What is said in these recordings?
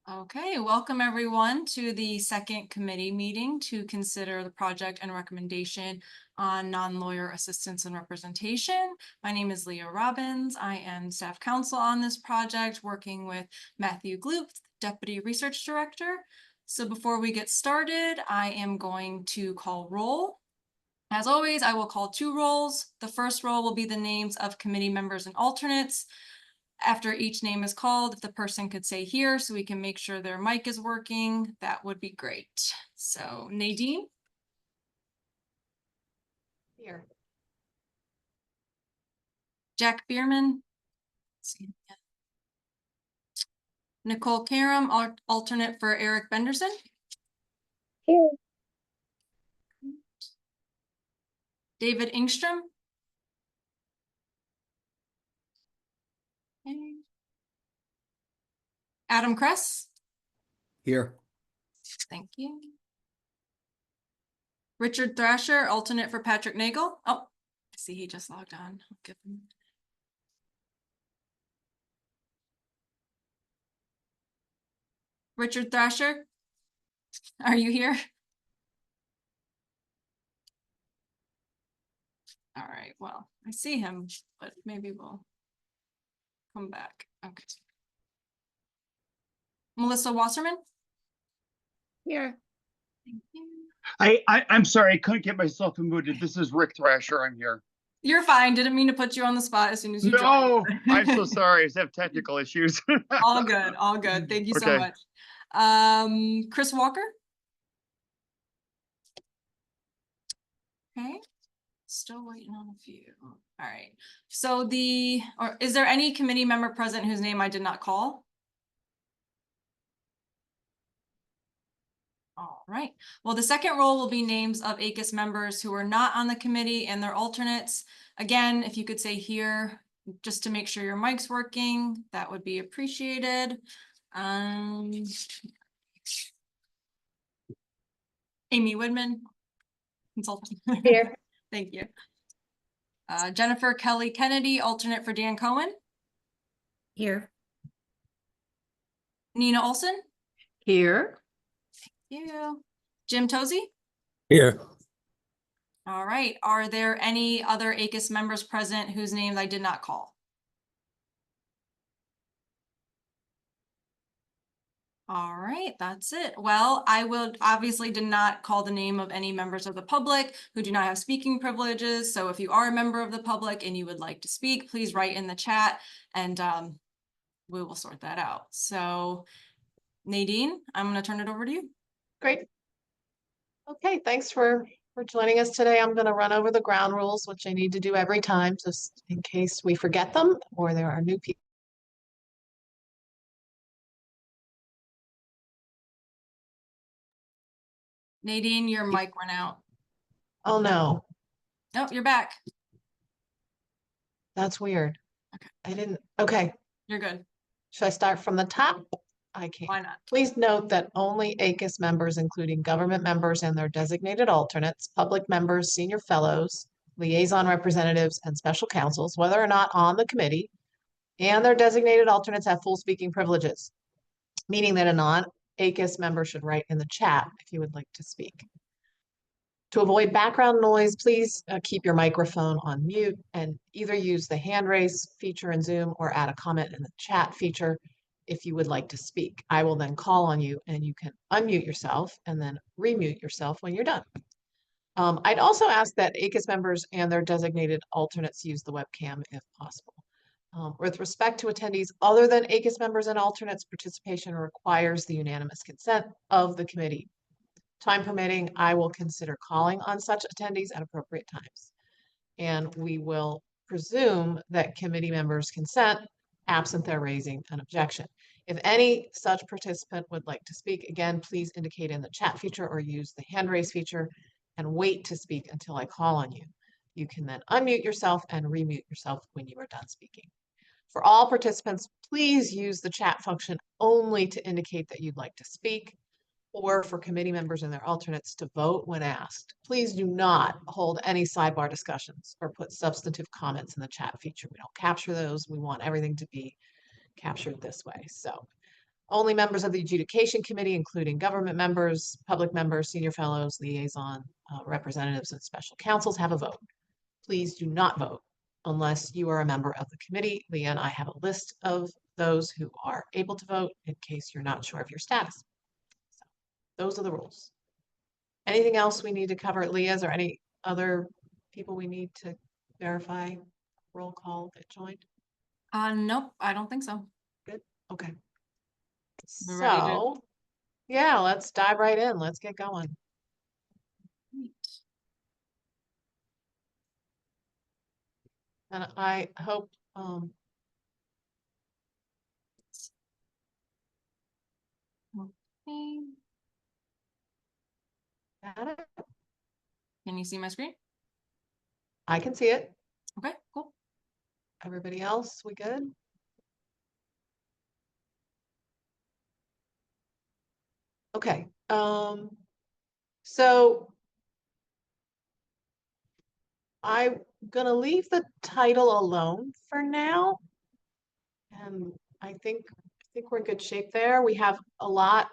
Okay, welcome everyone to the second committee meeting to consider the project and recommendation on non-lawyer assistance and representation. My name is Leah Robbins. I am staff counsel on this project, working with Matthew Gloop, Deputy Research Director. So before we get started, I am going to call roll. As always, I will call two rolls. The first roll will be the names of committee members and alternates. After each name is called, if the person could say here so we can make sure their mic is working, that would be great. So Nadine. Here. Jack Bierman. Nicole Karam, alternate for Eric Benderson. Here. David Ingstrom. Okay. Adam Kress. Here. Thank you. Richard Thrasher, alternate for Patrick Nagel. Oh, I see he just logged on. I'll give him. Richard Thrasher, are you here? All right, well, I see him, but maybe we'll come back. Okay. Melissa Wasserman. Here. Thank you. I'm sorry, I couldn't get myself unmuted. This is Rick Thrasher. I'm here. You're fine. Didn't mean to put you on the spot as soon as you No, joined. I'm so sorry. I just have technical issues. All good, all good. Thank you so Okay. much. Chris Walker. Okay. Still waiting on a few. All right. So is there any committee member present whose name I did not call? All right. Well, the second roll will be names of ACUS members who are not on the committee and their alternates. Again, if you could say here, just to make sure your mic's working, that would be appreciated. Amy Woodman, consultant. Here. Thank you. Jennifer Kelly Kennedy, alternate for Dan Cohen. Here. Nina Olson. Here. Thank you. Jim Tozy. Here. All right. Are there any other ACUS members present whose names I did not call? All right, that's it. Well, I will obviously did not call the name of any members of the public who do not have speaking privileges. So if you are a member of the public and you would like to speak, please write in the chat and we will sort that out. So Nadine, I'm going to turn it over to you. Great. Okay, thanks for joining us today. I'm going to run over the ground rules, which I need to do every time, just in case we forget them or there are new people. Nadine, your mic went out. Oh, no. Nope, you're back. That's weird. Okay. Okay. You're good. Should I start from the top? I can't. Why not? Please note that only ACUS members, including government members and their designated alternates, public members, senior fellows, liaison representatives, and special counsels, whether or not on the committee, and their designated alternates have full speaking privileges, meaning that a non-ACUS member should write in the chat if you would like to speak. To avoid background noise, please keep your microphone on mute and either use the hand raise feature in Zoom or add a comment in the chat feature if you would like to speak. I will then call on you and you can unmute yourself and then remute yourself when you're done. I'd also ask that ACUS members and their designated alternates use the webcam if possible. With respect to attendees other than ACUS members and alternates, participation requires the unanimous consent of the committee. Time permitting, I will consider calling on such attendees at appropriate times. And we will presume that committee members consent absent their raising an objection. If any such participant would like to speak, again, please indicate in the chat feature or use the hand raise feature and wait to speak until I call on you. You can then unmute yourself and remute yourself when you are done speaking. For all participants, please use the chat function only to indicate that you'd like to speak, or for committee members and their alternates to vote when asked. Please do not hold any sidebar discussions or put substantive comments in the chat feature. We don't capture those. We want everything to be captured this way. So only members of the adjudication committee, including government members, public members, senior fellows, liaison representatives, and special counsels have a vote. Please do not vote unless you are a member of the committee. Leah and I have a list of those who are able to vote in case you're not sure of your status. So those are the rules. Anything else we need to cover, Leah? Is there any other people we need to verify roll call that joined? Nope, I don't think so. Okay. We're ready to- So, yeah, let's dive right in. Let's get going. And I hope, Okay. got it? Can you see my screen? I can see it. Okay, cool. Everybody else, we good? Okay, so I'm gonna leave the title alone for now. And I think we're in good shape there. We have a lot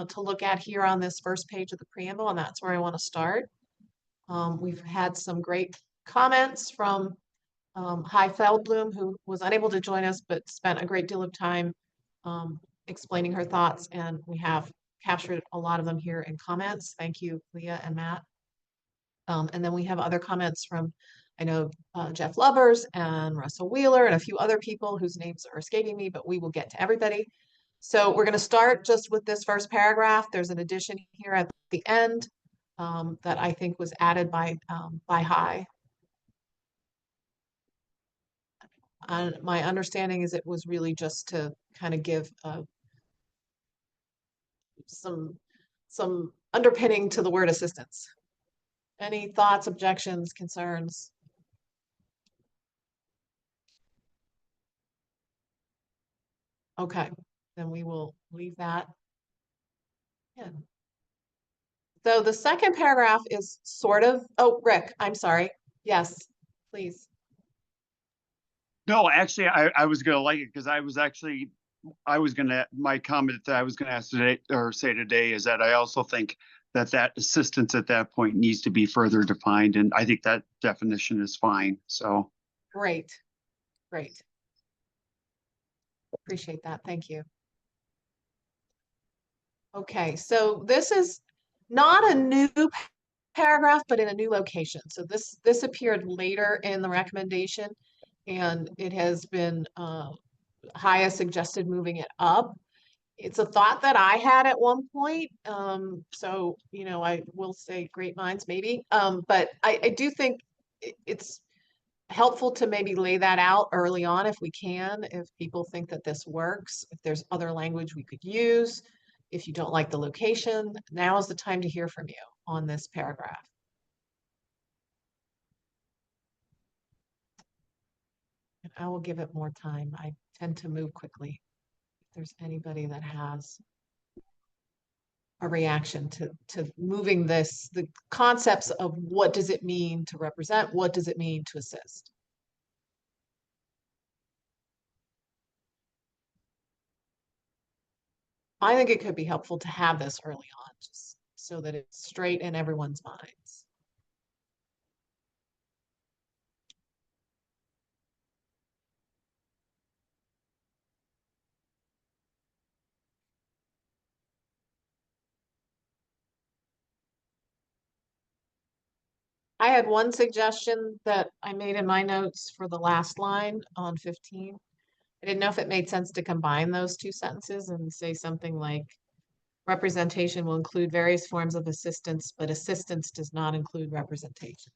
to look at here on this first page of the preamble, and that's where I want to start. We've had some great comments from Hi Feldblum, who was unable to join us, but spent a great deal of time explaining her thoughts, and we have captured a lot of them here in comments. Thank you, Leah and Matt. And then we have other comments from, I know, Jeff Lubbers and Russell Wheeler and a few other people whose names are escaping me, but we will get to everybody. So we're going to start just with this first paragraph. There's an addition here at the end that I think was added by Hi. And my understanding is it was really just to kind of give some underpinning to the word assistance. Any thoughts, objections, concerns? Okay, then we will leave that in. So the second paragraph is sort of, oh, Rick, I'm sorry. Yes, please. No, actually, I was gonna like it because my comment that I was gonna ask today or say today is that I also think that assistance at that point needs to be further defined, and I think that definition is fine, so. Great, great. Appreciate that. Thank you. Okay, so this is not a new paragraph, but in a new location. So this appeared later in the recommendation, and it has been Haya suggested moving it up. It's a thought that I had at one point. So, you know, I will say great minds maybe. But I do think it's helpful to maybe lay that out early on if we can, if people think that this works, if there's other language we could use. If you don't like the location, now is the time to hear from you on this paragraph. And I will give it more time. I tend to move quickly. If there's anybody that has a reaction to moving this, the concepts of what does it mean to represent, what does it mean to assist? I think it could be helpful to have this early on, just so that it's straight in everyone's minds. I had one suggestion that I made in my notes for the last line on 15. I didn't know if it made sense to combine those two sentences and say something like, representation will include various forms of assistance, but assistance does not include representation.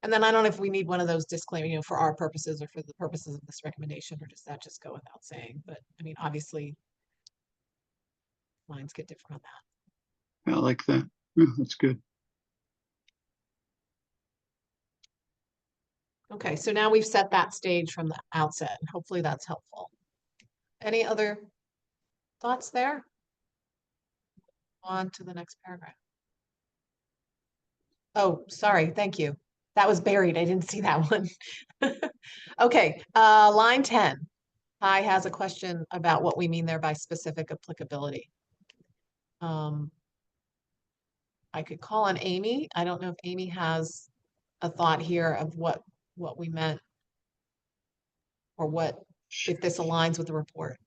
And then I don't know if we need one of those disclaimers, you know, for our purposes or for the purposes of this recommendation, or does that just go without saying? But I mean, obviously, lines get different on that. I like that. Yeah, that's good. Okay, so now we've set that stage from the outset, and hopefully that's helpful. Any other thoughts there? On to the next paragraph. Oh, sorry, thank you. That was buried. I didn't see that one. Okay, line 10. Hi has a question about what we mean there by specific applicability. I could call on Amy. I don't know if Amy has a thought here of what we meant or what, if this aligns with the report.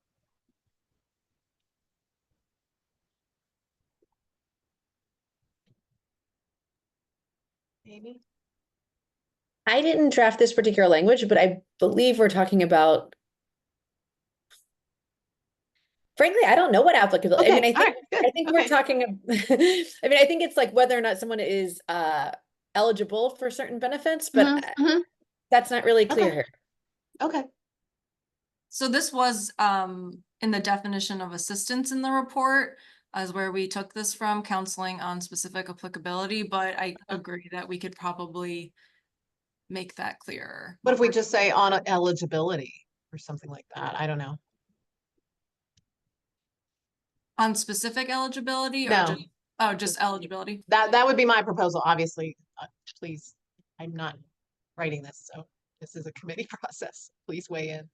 Amy? I didn't draft this particular language, but I believe we're talking about. Frankly, I don't know what applicability. I mean, Okay, all right, good. I think we're Okay. talking. I mean, I think it's like whether or not someone is eligible for certain benefits, but Mhm, mhm. that's not really clear Okay. here. Okay, So this was in the definition of assistance in the report as where we took this from, counseling on specific applicability, but I agree that we could probably make that clearer. what if we just say on eligibility or something like that? I don't know. On specific eligibility or No. just, oh, just eligibility? That would be my proposal, obviously. Please, I'm not writing this, so this is a committee process. Please weigh in.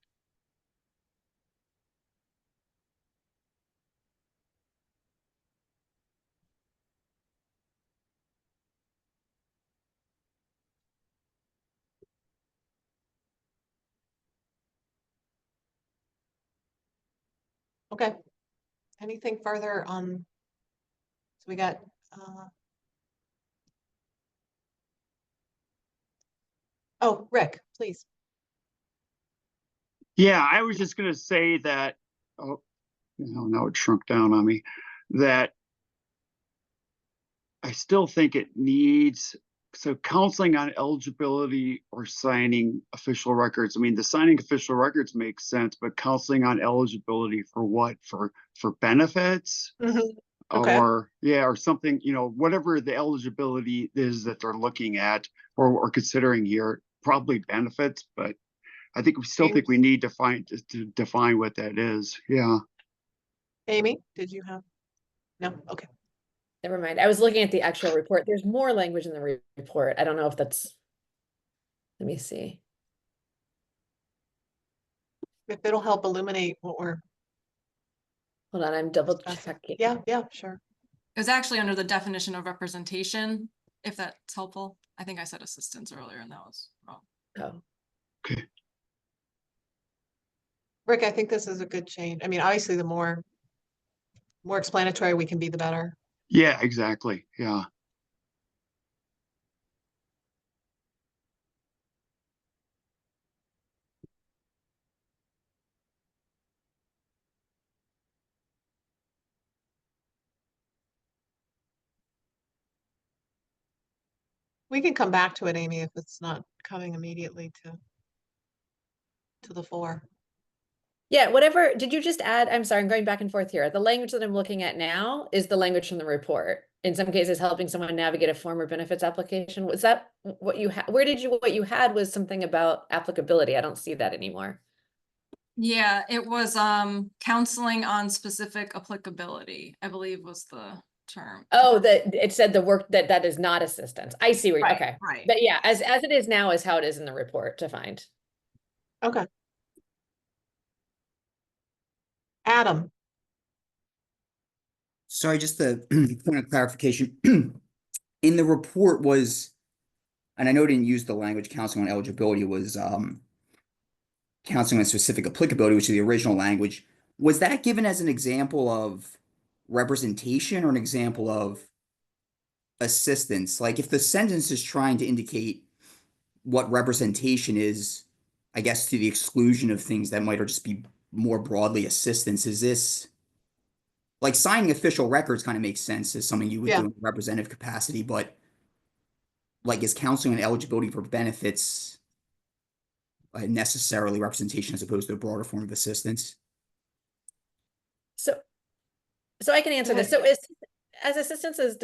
Okay. Anything further on? So we got, oh, Rick, please. Yeah, I was just gonna say that, oh, now it shrunk down on me, that I still think it needs, so counseling on eligibility or signing official records. I mean, the signing official records makes sense, but counseling on eligibility for what? For benefits? Okay. Or, yeah, or something, whatever the eligibility is that they're looking at or considering here, probably benefits, but I think we still think we need to define what that is. Yeah. Amy, did you have? No, okay. Never mind. I was looking at the actual report. There's more language in the report. I don't know if that's. Let me see. If it'll help illuminate what we're Hold on, I'm double discussing. checking. Yeah, sure. It was actually under the definition of representation, if that's helpful. I think I said assistance earlier and that was wrong. Oh, Okay. Rick, I think this is a good change. I mean, obviously, the more explanatory we can be, the better. Yeah, exactly. Yeah. We can come back to it, Amy, if it's not coming immediately to the fore. yeah, whatever. Did you just add? I'm sorry, I'm going back and forth here. The language that I'm looking at now is the language from the report. In some cases, helping someone navigate a form or benefits application. Was that what you had? What you had was something about applicability. I don't see that anymore. Yeah, it was counseling on specific applicability, I believe was the term. Oh, that it said the work that is not assistance. I see where, Right, okay. right. But yeah, as it is now is how it is in the report to find. Okay. Adam, Sorry, just a point of clarification. In the report was, and I know it didn't use the language counseling on eligibility, was counseling on specific applicability, which is the original language. Was that given as an example of representation or an example of assistance? Like if the sentence is trying to indicate what representation is, I guess to the exclusion of things that might just be more broadly assistance, is this like signing official records kind of makes sense as something you would Yeah. do in a representative capacity, but like is counseling and eligibility for benefits necessarily representation as opposed to a broader form of assistance? So I can answer this. So as assistance is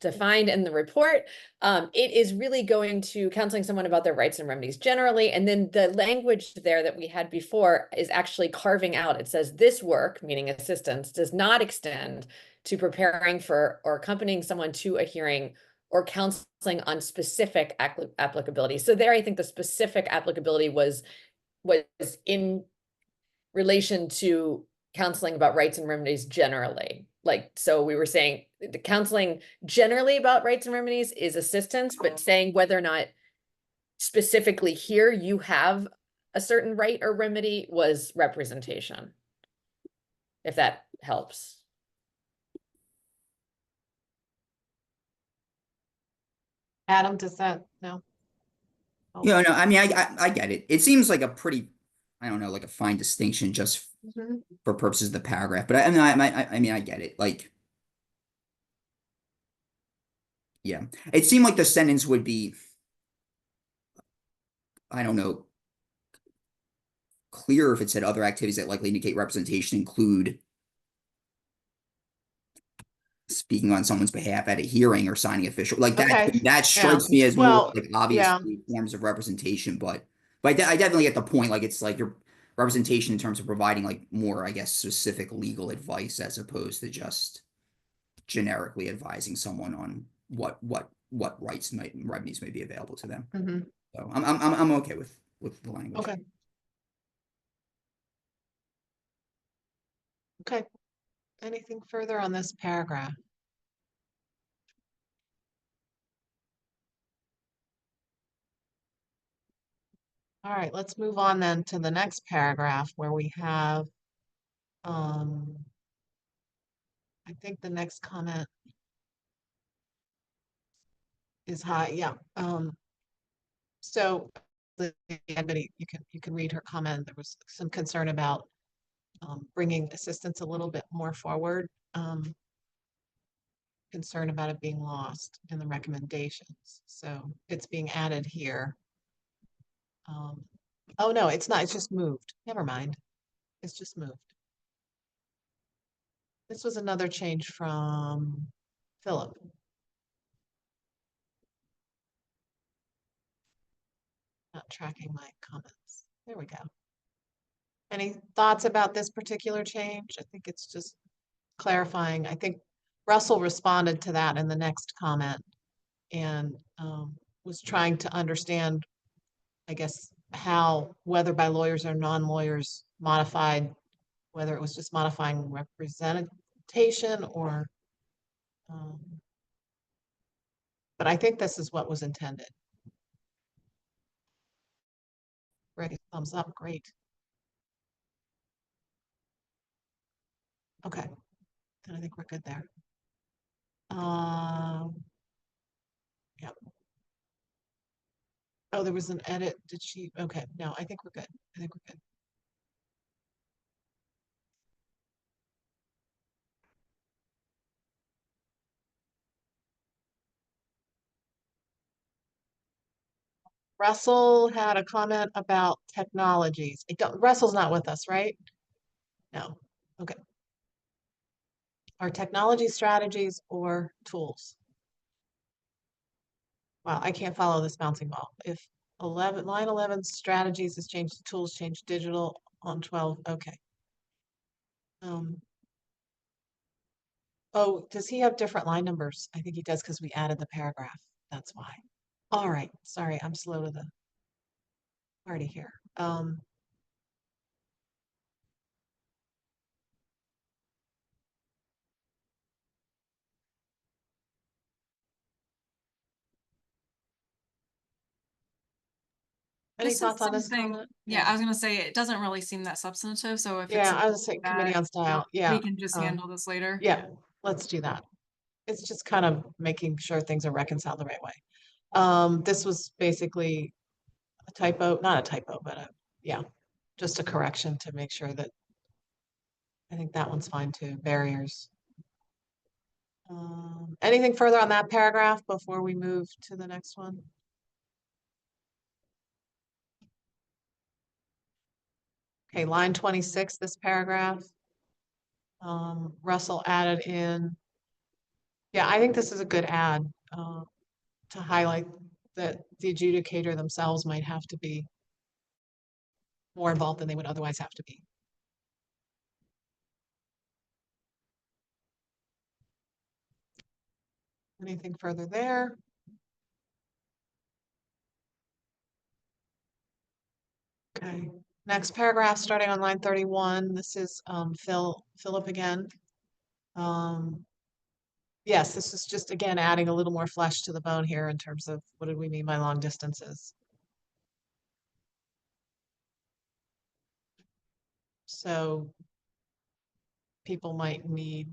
defined in the report, it is really going to counseling someone about their rights and remedies generally. And then the language there that we had before is actually carving out. It says this work, meaning assistance, does not extend to preparing for or accompanying someone to a hearing or counseling on specific applicability. So there, I think the specific applicability was in relation to counseling about rights and remedies generally. Like, so we were saying the counseling generally about rights and remedies is assistance, but saying whether or not specifically here you have a certain right or remedy was representation. If that helps. Adam, does that, no? Oh. Yeah, no, I mean, I get it. It seems like a pretty, I don't know, like a fine distinction just Mhm. for purposes of the paragraph. But I mean, I get it. Like, yeah, it seemed like the sentence would be, I don't know, clear if it said other activities that likely indicate representation include speaking on someone's behalf at a hearing or signing official, like that. Okay, That strikes me as more Well, like obvious yeah. forms of representation. But I definitely get the point. Like, it's like your representation in terms of providing like more, I guess, specific legal advice as opposed to just generically advising someone on what rights remedies may be available to them. Mhm. So I'm okay with the language. Okay. Okay. Anything further on this paragraph? All right, let's move on then to the next paragraph where we have, I think the next comment is high, yeah. So anybody, you can read her comment. There was some concern about bringing assistance a little bit more forward. Concern about it being lost in the recommendations. So it's being added here. Oh, no, it's not. It's just moved. Never mind. It's just moved. This was another change from Philip. Not tracking my comments. There we go. Any thoughts about this particular change? I think it's just clarifying. I think Russell responded to that in the next comment and was trying to understand, I guess, how, whether by lawyers or non-lawyers modified, whether it was just modifying representation or, but I think this is what was intended. Great, thumbs up, great. Okay, then I think we're good there. Yep. Oh, there was an edit. Did she? Okay, no, I think we're good. I think we're good. Russell had a comment about technologies. Russell's not with us, right? No. Okay. Are technology strategies or tools? Wow, I can't follow this bouncing ball. If line 11 strategies has changed to tools, change digital on 12. Okay. Oh, does he have different line numbers? I think he does because we added the paragraph. That's why. All right. Sorry, I'm slow to the party here. Any This is thoughts on this something- comment? Yeah, I was gonna say, it doesn't really seem that substantive, so if it's. Yeah, I something was saying that, committee on style. Yeah. We can just handle this later. Yeah, let's do that. It's just kind of making sure things are reconciled the right way. This was basically a typo, not a typo, but yeah, just a correction to make sure that I think that one's fine too, barriers. Anything further on that paragraph before we move to the next one? Okay, line 26, this paragraph. Russell added in. Yeah, I think this is a good add to highlight that the adjudicator themselves might have to be more involved than they would otherwise have to be. Anything further there? Okay, next paragraph, starting on line 31. This is Philip again. Yes, this is just again adding a little more flesh to the bone here in terms of what do we mean by long distances. So people might need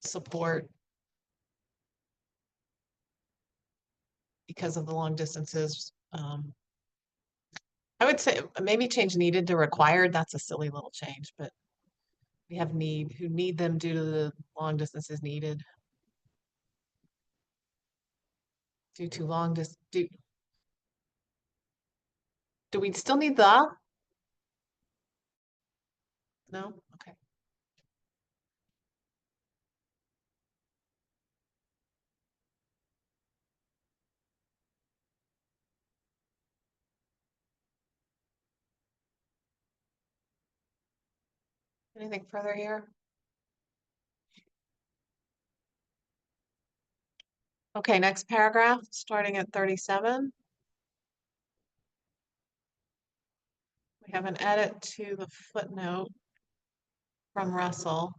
support because of the long distances. I would say maybe change needed to required. That's a silly little change, but we have need, who need them due to the long distances needed. Due to long do we still need the? No? Okay. Anything further here? Okay, next paragraph, starting at 37. We have an edit to the footnote from Russell.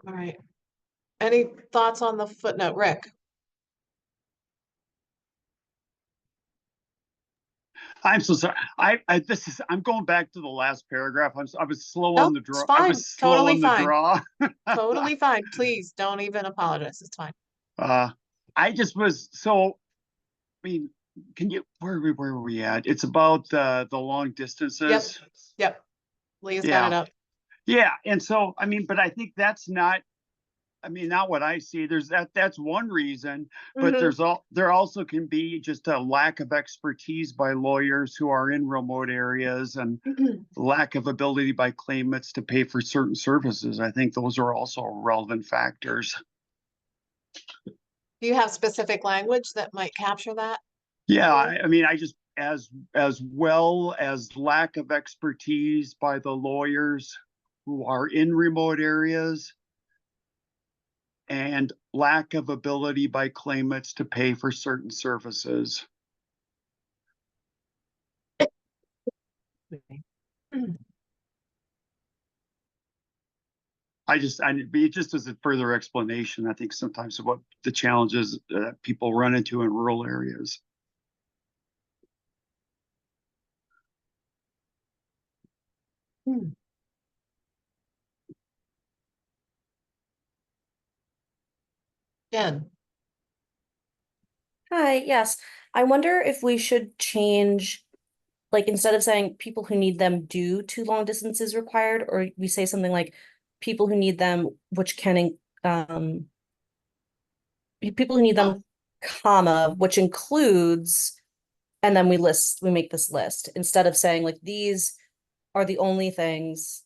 All right. Any thoughts on the footnote, Rick? I'm so sorry. I'm going back to the last paragraph. I was slow No, on the it's draw. I fine. was slow Totally on the fine. draw. Totally fine. Please don't even apologize. It's fine. I just was so, I mean, where were we at? It's about the long distances. Yep. Leah's Yeah. got it up. Yeah, and so, I mean, but I think that's not, I mean, not what I see. That's one reason, but Mhm. there also can be just a lack of expertise by lawyers who are in remote areas and lack of ability by claimants to pay for certain services. I think those are also relevant factors. Do you have specific language that might capture that? Yeah, I mean, I just as well as lack of expertise by the lawyers who are in remote areas and lack of ability by claimants to pay for certain services. Just as a further explanation, I think sometimes of what the challenges that people run into in rural areas. Jen, Hi, yes. I wonder if we should change, like instead of saying people who need them due to long distances required, or we say something like people who need them, which can, people who need them, comma, which includes, and then we make this list, instead of saying like these are the only things,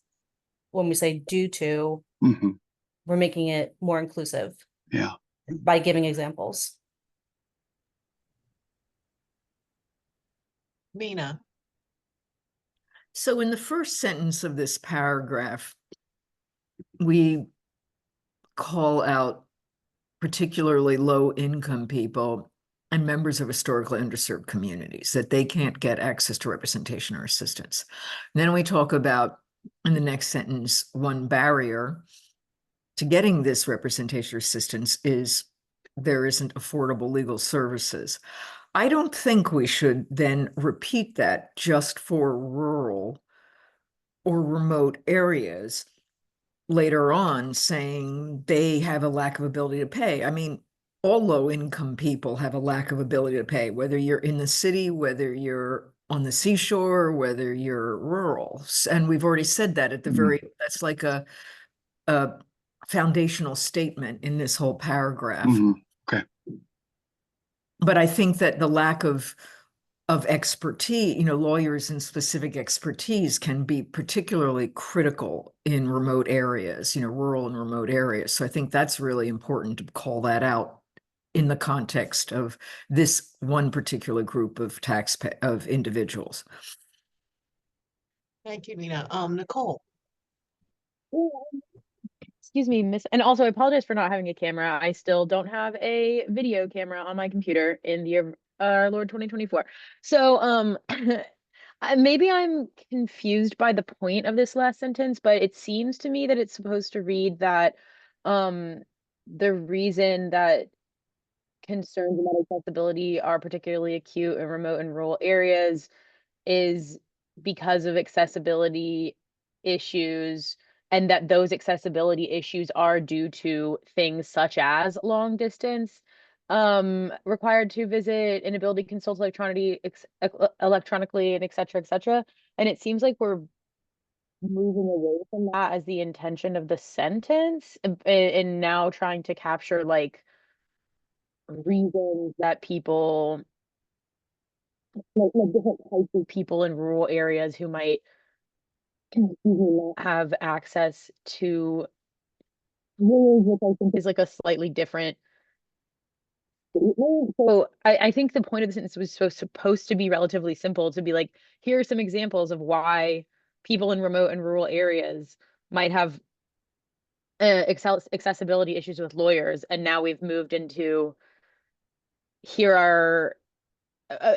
when we say due to, Mhm. we're making it more inclusive Yeah. by giving examples. Mina. So in the first sentence of this paragraph, we call out particularly low-income people and members of historically underserved communities, that they can't get access to representation or assistance. And then we talk about, in the next sentence, one barrier to getting this representation or assistance is there isn't affordable legal services. I don't think we should then repeat that just for rural or remote areas later on, saying they have a lack of ability to pay. I mean, all low-income people have a lack of ability to pay, whether you're in the city, whether you're on the seashore, whether you're rural. And we've already said that at the that's like a foundational statement in this whole paragraph. Okay. But I think that the lack of expertise, lawyers and specific expertise can be particularly critical in remote areas, rural and remote areas. So I think that's really important to call that out in the context of this one particular group of of individuals. Thank you, Nina. Nicole. Excuse me, miss, and also I apologize for not having a camera. I still don't have a video camera on my computer in the year our Lord 2024. So maybe I'm confused by the point of this last sentence, but it seems to me that it's supposed to read that the reason that concerns about accessibility are particularly acute in remote and rural areas is because of accessibility issues, and that those accessibility issues are due to things such as long distance, required to visit, inability to consult electronically, and et cetera, et cetera. And it seems like we're moving away from that as the intention of the sentence, and now trying to capture like reasons that people, like different types of people in rural areas who might not have access to rules, which I think is like a slightly different statement. So I think the point of the sentence was supposed to be relatively simple, to be like, here are some examples of why people in remote and rural areas might have accessibility issues with lawyers. And now we've moved into, here are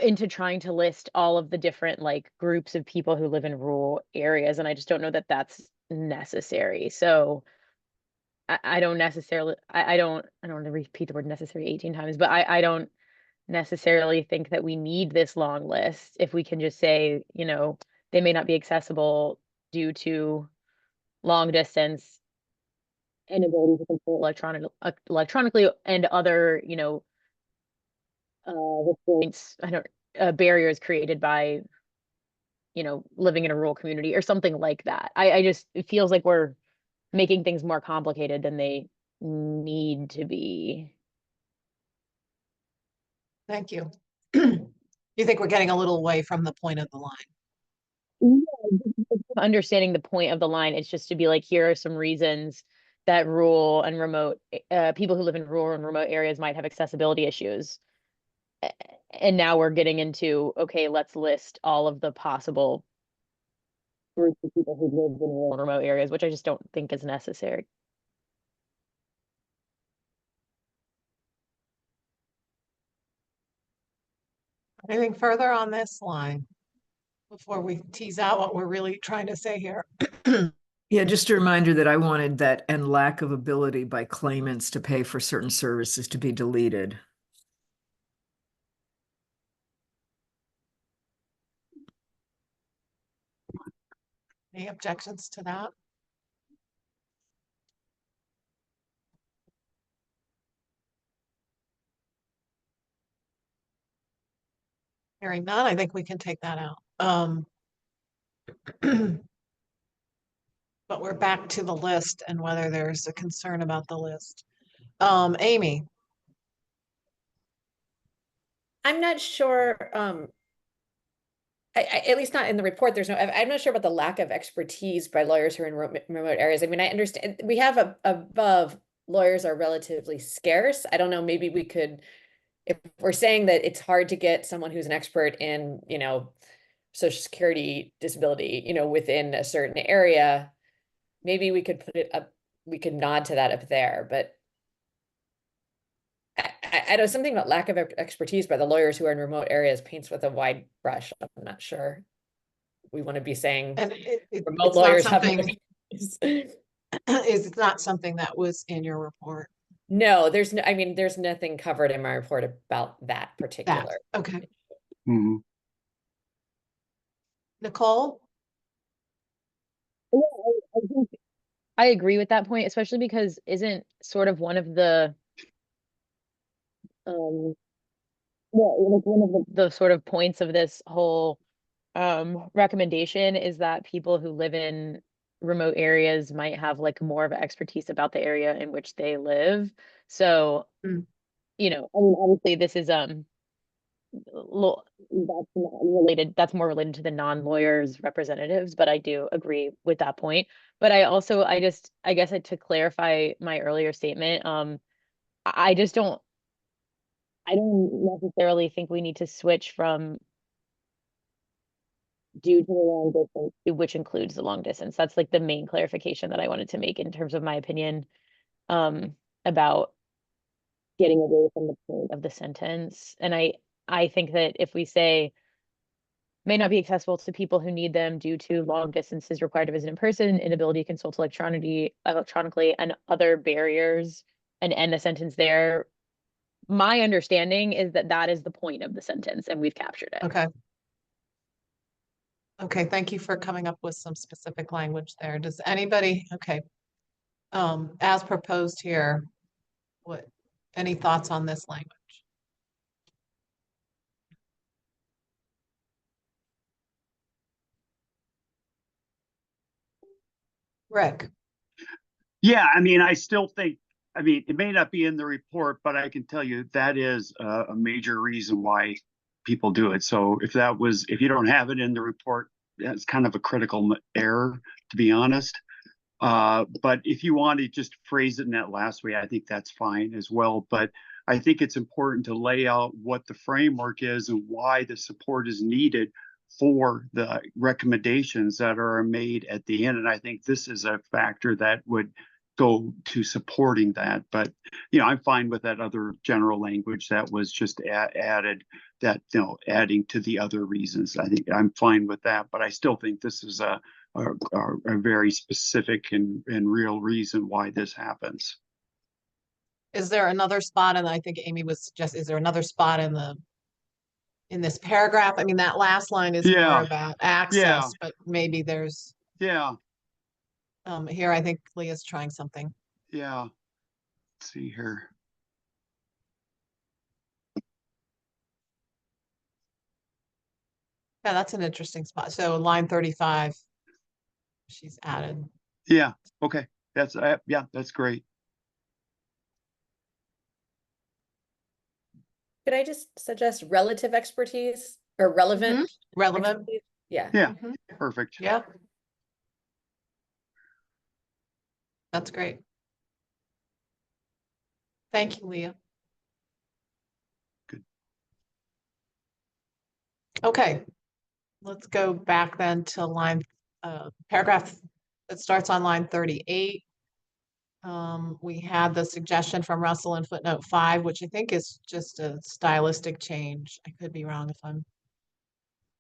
into trying to list all of the different like groups of people who live in rural areas. And I just don't know that that's necessary. So I don't necessarily, I don't want to repeat the word necessary 18 times, but I don't necessarily think that we need this long list. If we can just say, you know, they may not be accessible due to long distance, inability to control electronically, and other, you know, restraints, barriers created by, you know, living in a rural community or something like that. I just, it feels like we're making things more complicated than they need to be. Thank you. You think we're getting a little away from the point of the line? Understanding the point of the line, it's just to be like, here are some reasons that rural and remote people who live in rural and remote areas might have accessibility issues. And now we're getting into, okay, let's list all of the possible groups of people who live in rural and remote areas, which I just don't think is necessary. Anything further on this line before we tease out what we're really trying to say here? Yeah, just a reminder that I wanted that "and lack of ability by claimants to pay for certain services" to be deleted. Any objections to that? Hearing none, I think we can take that out. But we're back to the list and whether there's a concern about the list. Amy. I'm not sure, at least not in the report, there's no, I'm not sure about the lack of expertise by lawyers who are in remote areas. I mean, I understand we have above lawyers are relatively scarce. I don't know, maybe we could, if we're saying that it's hard to get someone who's an expert in, you know, Social Security, disability, you know, within a certain area, maybe we could put it up, we could nod to that up there, but I know something about lack of expertise by the lawyers who are in remote areas paints with a wide brush. I'm not sure we want to be saying And remote it's lawyers not have. something, it's not something that was in your report. No, there's no, I mean, there's nothing covered in my report about that particular. Okay. Mhm. Nicole? I agree with that point, especially because isn't sort of one of the like one of the sort of points of this whole recommendation is that people who live in remote areas might have like more of expertise about the area in which they live. So, you know, I mean, obviously this is that's not related, that's more related to the non-lawyers representatives, but I do agree with that point. But I also, I guess to clarify my earlier statement, I just don't, I don't necessarily think we need to switch from due to the long distance, which includes the long distance. That's like the main clarification that I wanted to make in terms of my opinion about getting away from the point of the sentence. And I think that if we say may not be accessible to people who need them due to long distances required to visit in person, inability to consult electronically, and other barriers, and end the sentence there. My understanding is that that is the point of the sentence, and we've captured it. Okay. Okay, thank you for coming up with some specific language there. Does anybody, okay. As proposed here, any thoughts on this language? Rick? Yeah, I mean, I still think, I mean, it may not be in the report, but I can tell you that is a major reason why people do it. So if you don't have it in the report, that's kind of a critical error, to be honest. But if you want to just phrase it in that last way, I think that's fine as well. But I think it's important to lay out what the framework is and why the support is needed for the recommendations that are made at the end. And I think this is a factor that would go to supporting that. But, I'm fine with that other general language that was just added, that, adding to the other reasons. I think I'm fine with that, but I still think this is a very specific and real reason why this happens. Is there another spot, and I think Amy was suggesting, is there another spot in this paragraph? I mean, that last line is more about access, but maybe there's, here, I think Leah's trying something. Yeah. Let's see here. Yeah, that's an interesting spot. So line 35, she's added. Yeah. Okay. That's that's great. Could I just suggest relative expertise or relevant? Relevant. expertise? Yeah. Yeah. Perfect. Yeah. That's great. Thank you, Leah. Good. Okay, let's go back then to line, paragraph that starts on line 38. We had the suggestion from Russell in footnote 5, which I think is just a stylistic change. I could be wrong if I'm,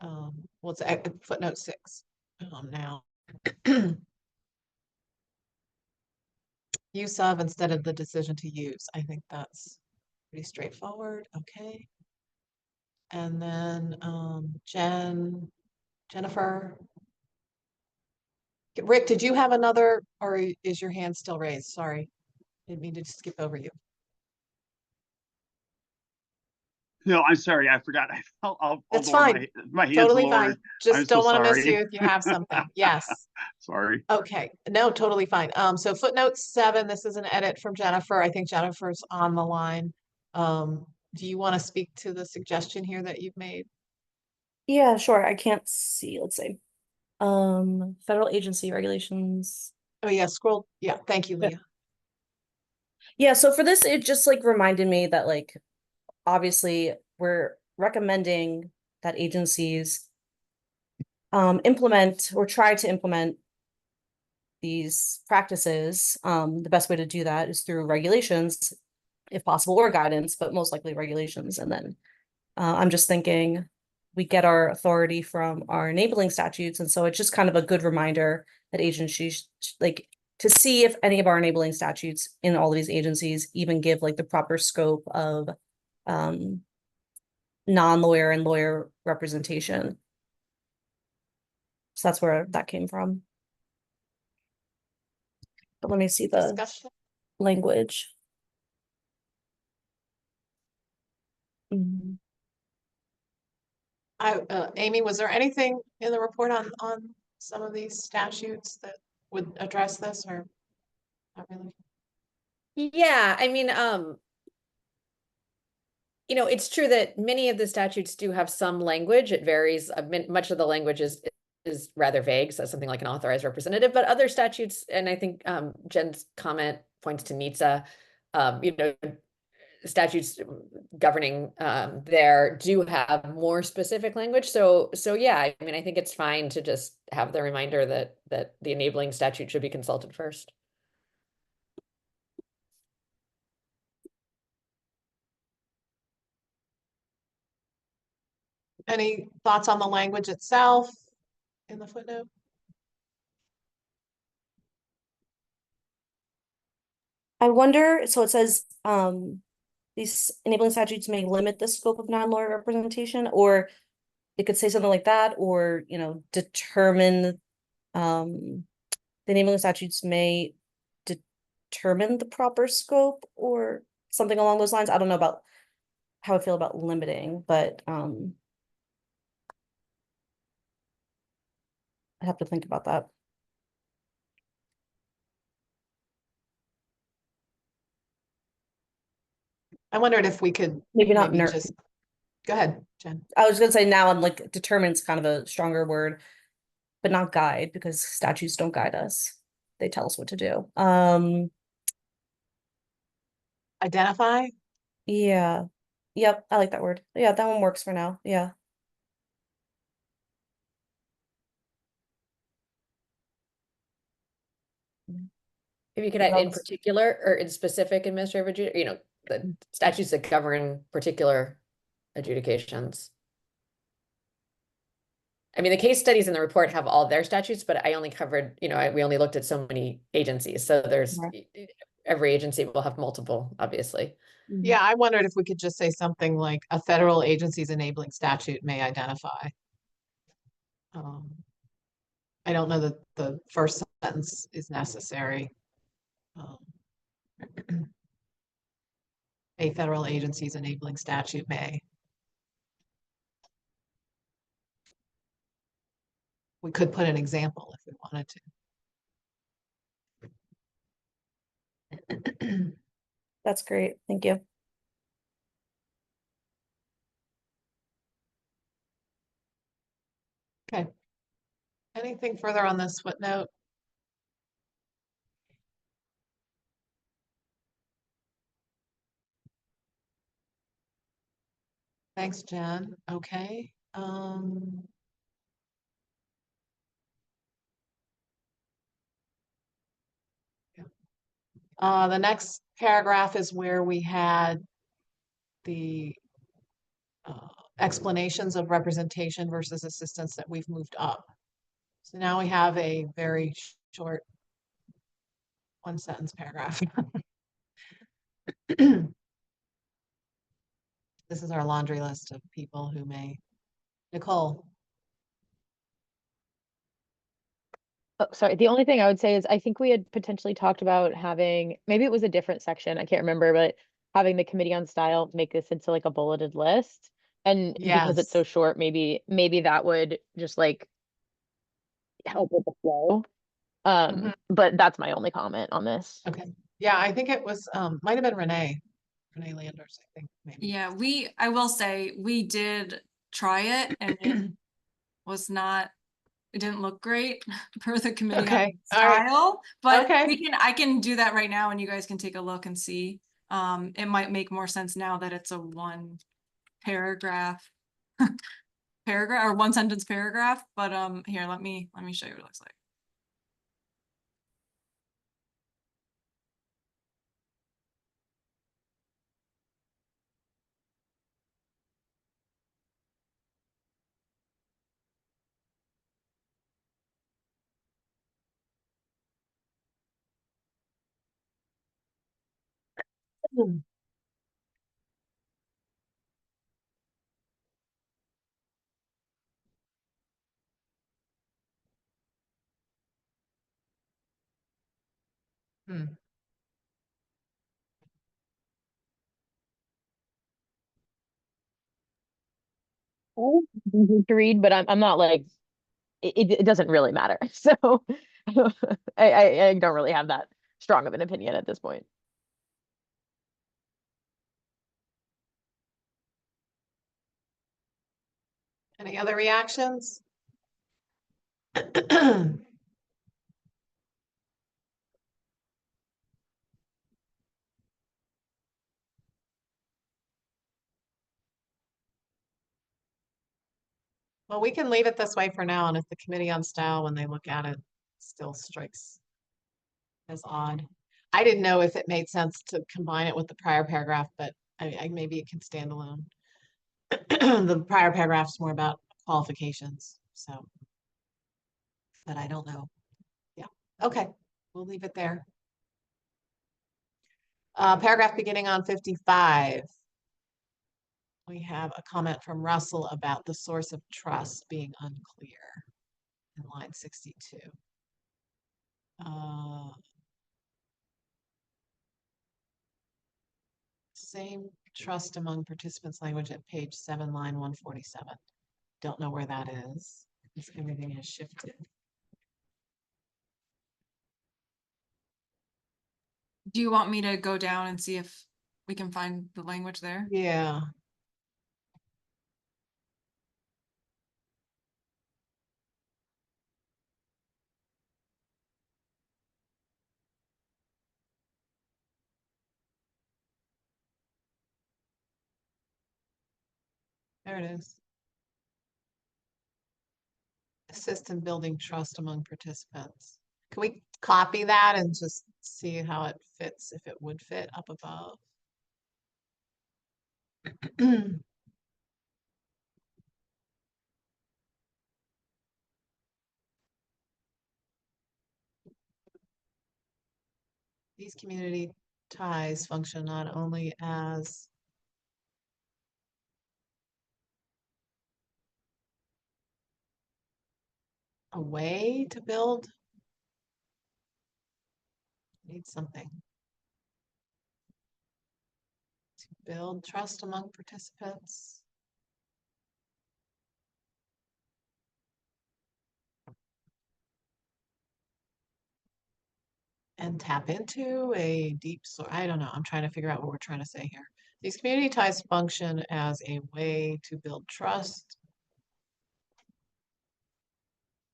well, it's footnote 6 now. Use of instead of the decision to use. I think that's pretty straightforward. Okay. And then Jennifer. Rick, did you have another, or is your hand still raised? Sorry, didn't mean to skip over you. No, I'm sorry. I forgot. I'll It's lower fine. my hand's Totally lowered. fine. I'm Just so don't want to miss sorry. you if you have something. Yes. Sorry. Okay. No, totally fine. So footnote 7, this is an edit from Jennifer. I think Jennifer's on the line. Do you want to speak to the suggestion here that you've made? Yeah, sure. I can't see. Let's see. Federal agency regulations. Oh yeah, scroll. Yeah, thank you, Leah. Yeah, so for this, it just like reminded me that like obviously we're recommending that agencies implement or try to implement these practices. The best way to do that is through regulations, if possible, or guidance, but most likely regulations. And then I'm just thinking we get our authority from our enabling statutes. And so it's just kind of a good reminder that agencies like to see if any of our enabling statutes in all of these agencies even give like the proper scope of non-lawyer and lawyer representation. So that's where that came from. But let me see the Discussion. language. Mhm. Amy, was there anything in the report on some of these statutes that would address this, or not really? Yeah, I mean, it's true that many of the statutes do have some language. It varies. Much of the language is rather vague, so something like an authorized representative, but other statutes, and I think Jen's comment points to NHTSA, statutes governing there do have more specific language. So yeah, I mean, I think it's fine to just have the reminder that the enabling statute should be consulted first. Any thoughts on the language itself in the footnote? I wonder, so it says, these enabling statutes may limit the scope of non-lawyer representation, or it could say something like that, or, you know, determine, the enabling statutes may determine the proper scope or something along those lines. I don't know about how I feel about limiting, but, I have to think about that. I wondered if we could Maybe not maybe just, go ahead, Jen. I was gonna say now I'm like determines kind of a stronger word, but not guide, because statutes don't guide us. They tell us what to do. Identify. Yeah. Yep, I like that word. Yeah, that one works for now. Yeah. If you could What add in else? particular or in specific administrative you know, the statutes that govern particular adjudications. I mean, the case studies in the report have all their statutes, but I only covered, you know, we only looked at so many agencies. So there's every agency will have multiple, obviously. Yeah, I wondered if we could just say something like a federal agency's enabling statute may identify. I don't know that the first sentence is necessary. A federal agency's enabling statute may. We could put an example if we wanted to. That's great. Thank you. Okay. Anything further on this footnote? Thanks, Jen. Okay. The next paragraph is where we had the explanations of representation versus assistance that we've moved up. So now we have a very short one sentence paragraph. This is our laundry list of people who may. Nicole. Oh, sorry. The only thing I would say is I think we had potentially talked about having, maybe it was a different section, I can't remember, but having the committee on style make this into like a bulleted list. And because it's so Yes. short, maybe that would just like help with the flow. But that's my only comment on this. Okay. Yeah, I think it was might have been Renee Landers, I think maybe. Yeah, I will say, we did try it and it was not, it didn't look great for the committee on Okay, all right. style, but Okay. I can do that right now and you guys can take a look and see. It might make more sense now that it's a one paragraph or one sentence paragraph, but here, let me show you what it looks like. Hmm. Hmm. Easy to read, but I'm not like, it doesn't really matter. So I don't really have that strong of an opinion at this point. Any other reactions? Well, we can leave it this way for now, and if the committee on style, when they look at it, still strikes as odd. I didn't know if it made sense to combine it with the prior paragraph, but maybe it can stand alone. The prior paragraph's more about qualifications, so. But I don't know. Yeah, okay, we'll leave it there. Paragraph beginning on 55. We have a comment from Russell about the source of trust being unclear in line 62. Same trust among participants language at page 7, line 147. Don't know where that is, because everything has shifted. Do you want me to go down and see if we can find the language there? Yeah. There it is. Assist in building trust among participants. Can we copy that and just see how it fits, if it would fit up above? These community ties function not only as a way to build, need something. To build trust among participants. And tap into a deep source. I don't know. I'm trying to figure out what we're trying to say here. These community ties function as a way to build trust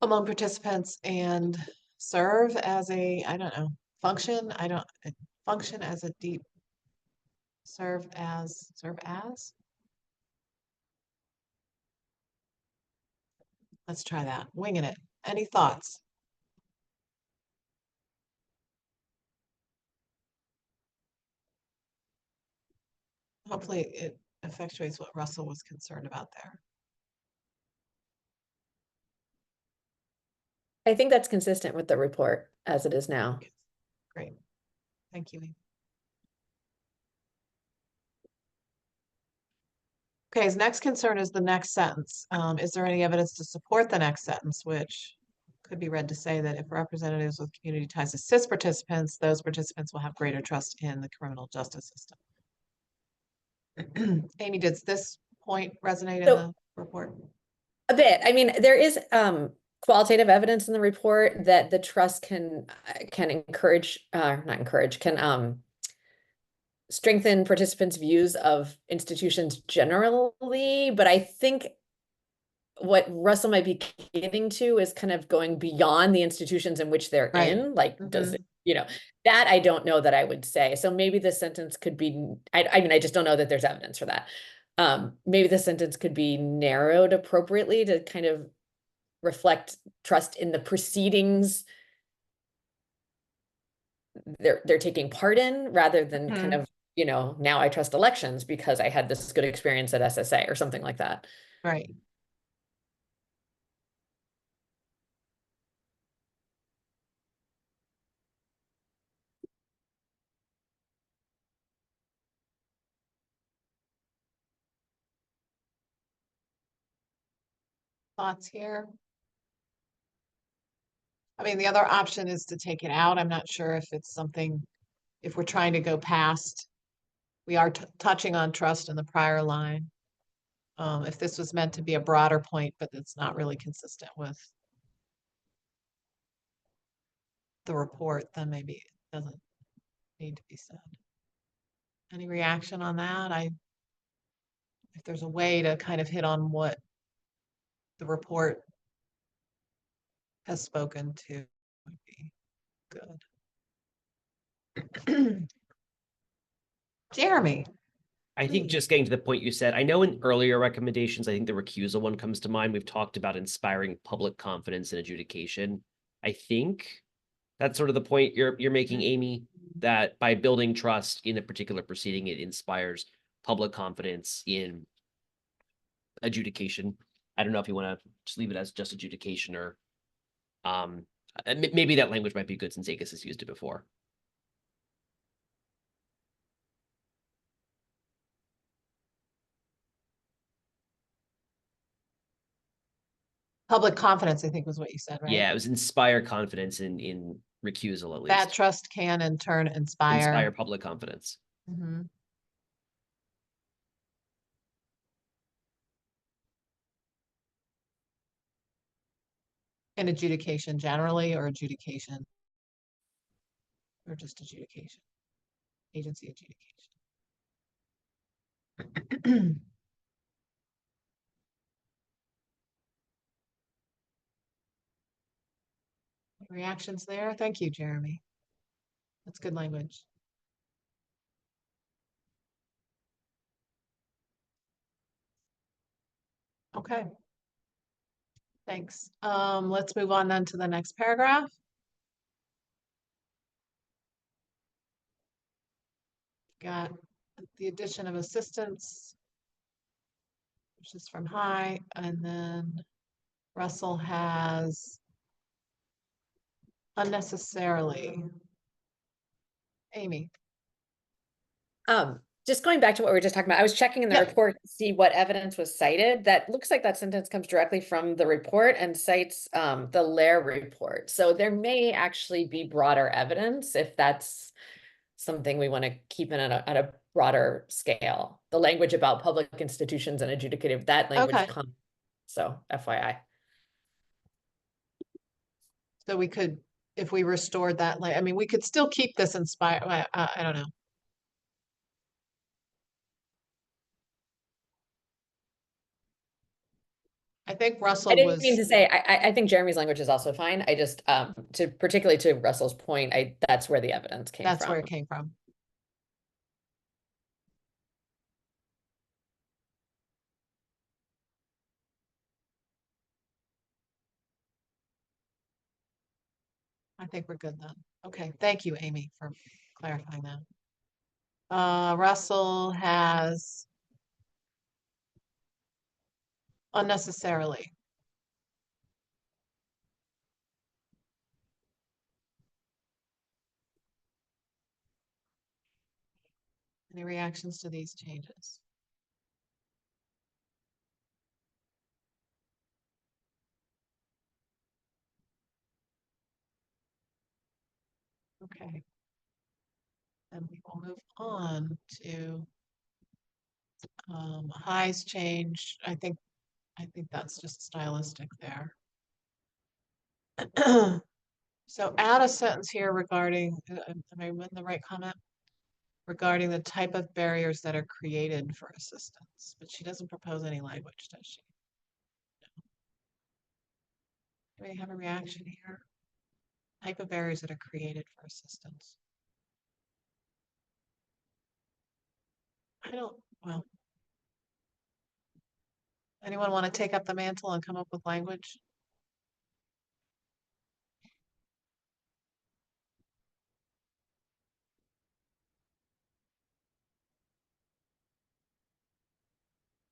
among participants and serve as a, I don't know, function. Function as a deep, serve as. Let's try that. Winging it. Any thoughts? Hopefully it effectuates what Russell was concerned about there. I think that's consistent with the report as it is now. Great. Thank you. Okay, his next concern is the next sentence. Is there any evidence to support the next sentence, which could be read to say that if representatives with community ties assist participants, those participants will have greater trust in the criminal justice system. Amy, does this point resonate in the report? A bit. I mean, there is qualitative evidence in the report that the trust can encourage, not encourage, can strengthen participants' views of institutions generally, but I think what Russell might be getting to is kind of going beyond the institutions in which they're in. Like, does it, that I don't know that I would say. So maybe this sentence could be, I mean, I just don't know that there's evidence for that. Maybe the sentence could be narrowed appropriately to kind of reflect trust in the proceedings they're taking part in, rather than kind of, now I trust elections because I had this good experience at SSA or something like that. Right. Thoughts here? I mean, the other option is to take it out. I'm not sure if it's something, if we're trying to go past, we are touching on trust in the prior line. If this was meant to be a broader point, but it's not really consistent with the report, then maybe it doesn't need to be said. Any reaction on that? If there's a way to kind of hit on what the report has spoken to, would be good. Jeremy. I think just getting to the point you said, I know in earlier recommendations, I think the recusal one comes to mind. We've talked about inspiring public confidence in adjudication. I think that's sort of the point you're making, Amy, that by building trust in a particular proceeding, it inspires public confidence in adjudication. I don't know if you want to just leave it as just adjudication or maybe that language might be good since ACUS has used it before. Public confidence, I think was what you said, right? Yeah, it was inspire confidence in recusal at That least. trust can in turn Inspire inspire. public confidence. Mhm. In adjudication generally, or adjudication? Or just adjudication? Agency adjudication. Reactions there? Thank you, Jeremy. That's good language. Okay. Thanks. Let's move on then to the next paragraph. Got the addition of assistance, which is from high, and then Russell has unnecessarily. Amy. Just going back to what we were just talking about, I was checking in the Yeah. report to see what evidence was cited. That looks like that sentence comes directly from the report and cites the Lair report. So there may actually be broader evidence if that's something we want to keep in at a broader scale. The language about public institutions and adjudicative, that language Okay. comes. So FYI. So we could, if we restored that, I mean, we could still keep this inspired. I don't know. I think Russell I didn't mean was, to say, I think Jeremy's language is also fine. I just, particularly to Russell's point, that's where the evidence came that's from. where it came from. I think we're good then. Okay, thank you, Amy, for clarifying that. Russell has unnecessarily. Any reactions to these changes? Okay. And we will move on to highs change. I think that's just stylistic there. So add a sentence here regarding, am I in the right comment? Regarding the type of barriers that are created for assistance, but she doesn't propose any language, does she? Do we have a reaction here? Type of barriers that are created for assistance. I don't, well. Anyone want to take up the mantle and come up with language?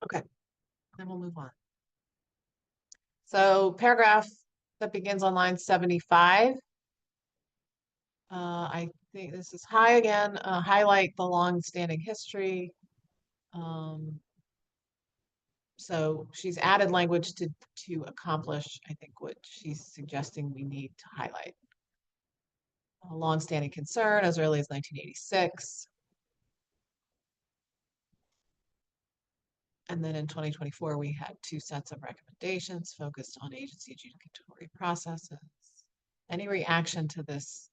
Okay, then we'll move on. So paragraph that begins on line 75. I think this is high again, highlight the long-standing history. So she's added language to accomplish, I think, what she's suggesting we need to highlight. A long-standing concern as early as 1986. And then in 2024, we had 2 sets of recommendations focused on agency adjudicatory processes. Any reaction to this,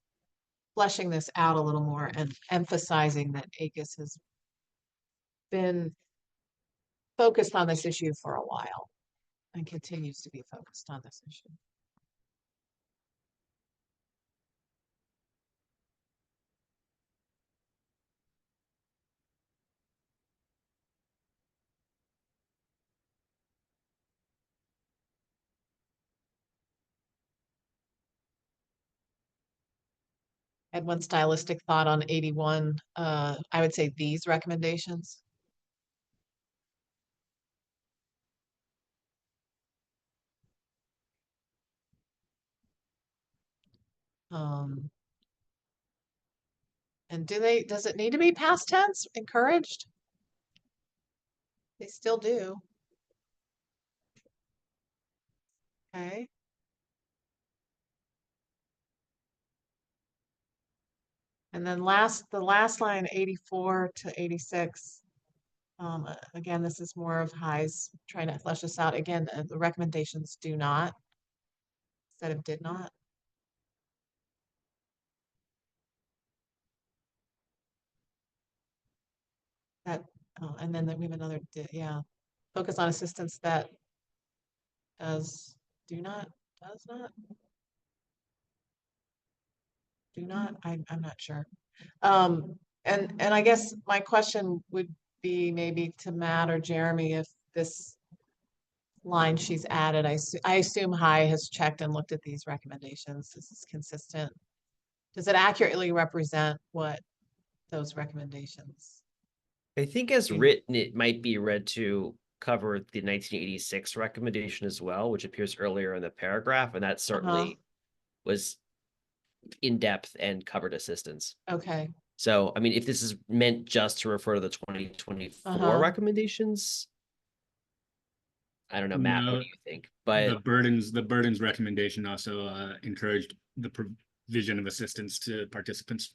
fleshing this out a little more and emphasizing that ACUS has been focused on this issue for a while and continues to be focused on this issue? I had one stylistic thought on 81. I would say these recommendations. And does it need to be past tense, encouraged? They still do. Okay. And then the last line, 84 to 86. Again, this is more of High's trying to flesh this out. Again, the recommendations do not instead of did not. That, and then we have another, yeah, focus on assistance that does not, do not, I'm not sure. And I guess my question would be maybe to Matt or Jeremy, if this line she's added, I assume High has checked and looked at these recommendations. This is consistent. Does it accurately represent what those recommendations? I think as Mm. written, it might be read to cover the 1986 recommendation as well, which appears earlier in the paragraph, and that certainly was in depth and covered assistance. Okay. So, I mean, if this is meant just to refer to the 2024 recommendations, I don't know, Matt, what No, do you think? the But burdens recommendation also encouraged the provision of assistance to participants.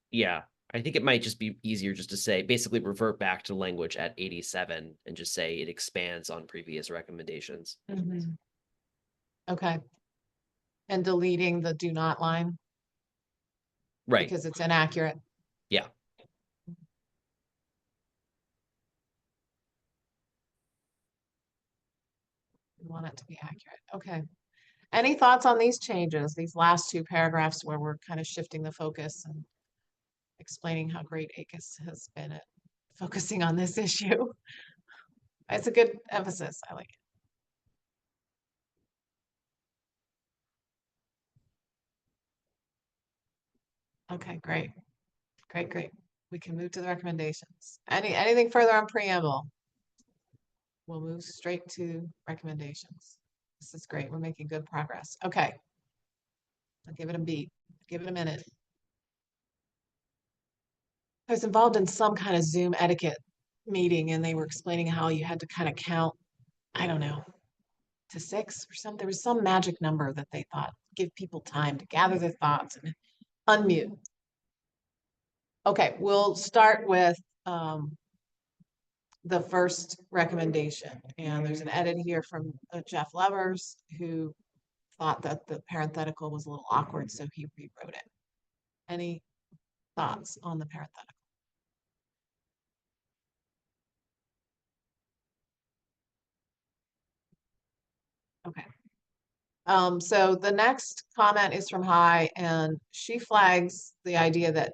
yeah, I think it might just be easier just to say, basically revert back to language at 87 and just say it expands on previous recommendations. Mhm. Okay. And deleting the do not line Right. because it's inaccurate. Yeah. We want it to be accurate. Okay. Any thoughts on these changes, these last two paragraphs where we're kind of shifting the focus and explaining how great ACUS has been at focusing on this issue? It's a good emphasis. I like it. Okay, great. Great. We can move to the recommendations. Anything further on preamble? We'll move straight to recommendations. This is great. We're making good progress. Okay. I'll give it a beat. Give it a minute. I was involved in some kind of Zoom etiquette meeting and they were explaining how you had to kind of count, I don't know, to 6 or something. There was some magic number that they thought give people time to gather their thoughts and unmute. Okay, we'll start with the first recommendation. And there's an edit here from Jeff Levers, who thought that the parenthetical was a little awkward, so he rewrote it. Any thoughts on the parenthetical? Okay. So the next comment is from High, and she flags the idea that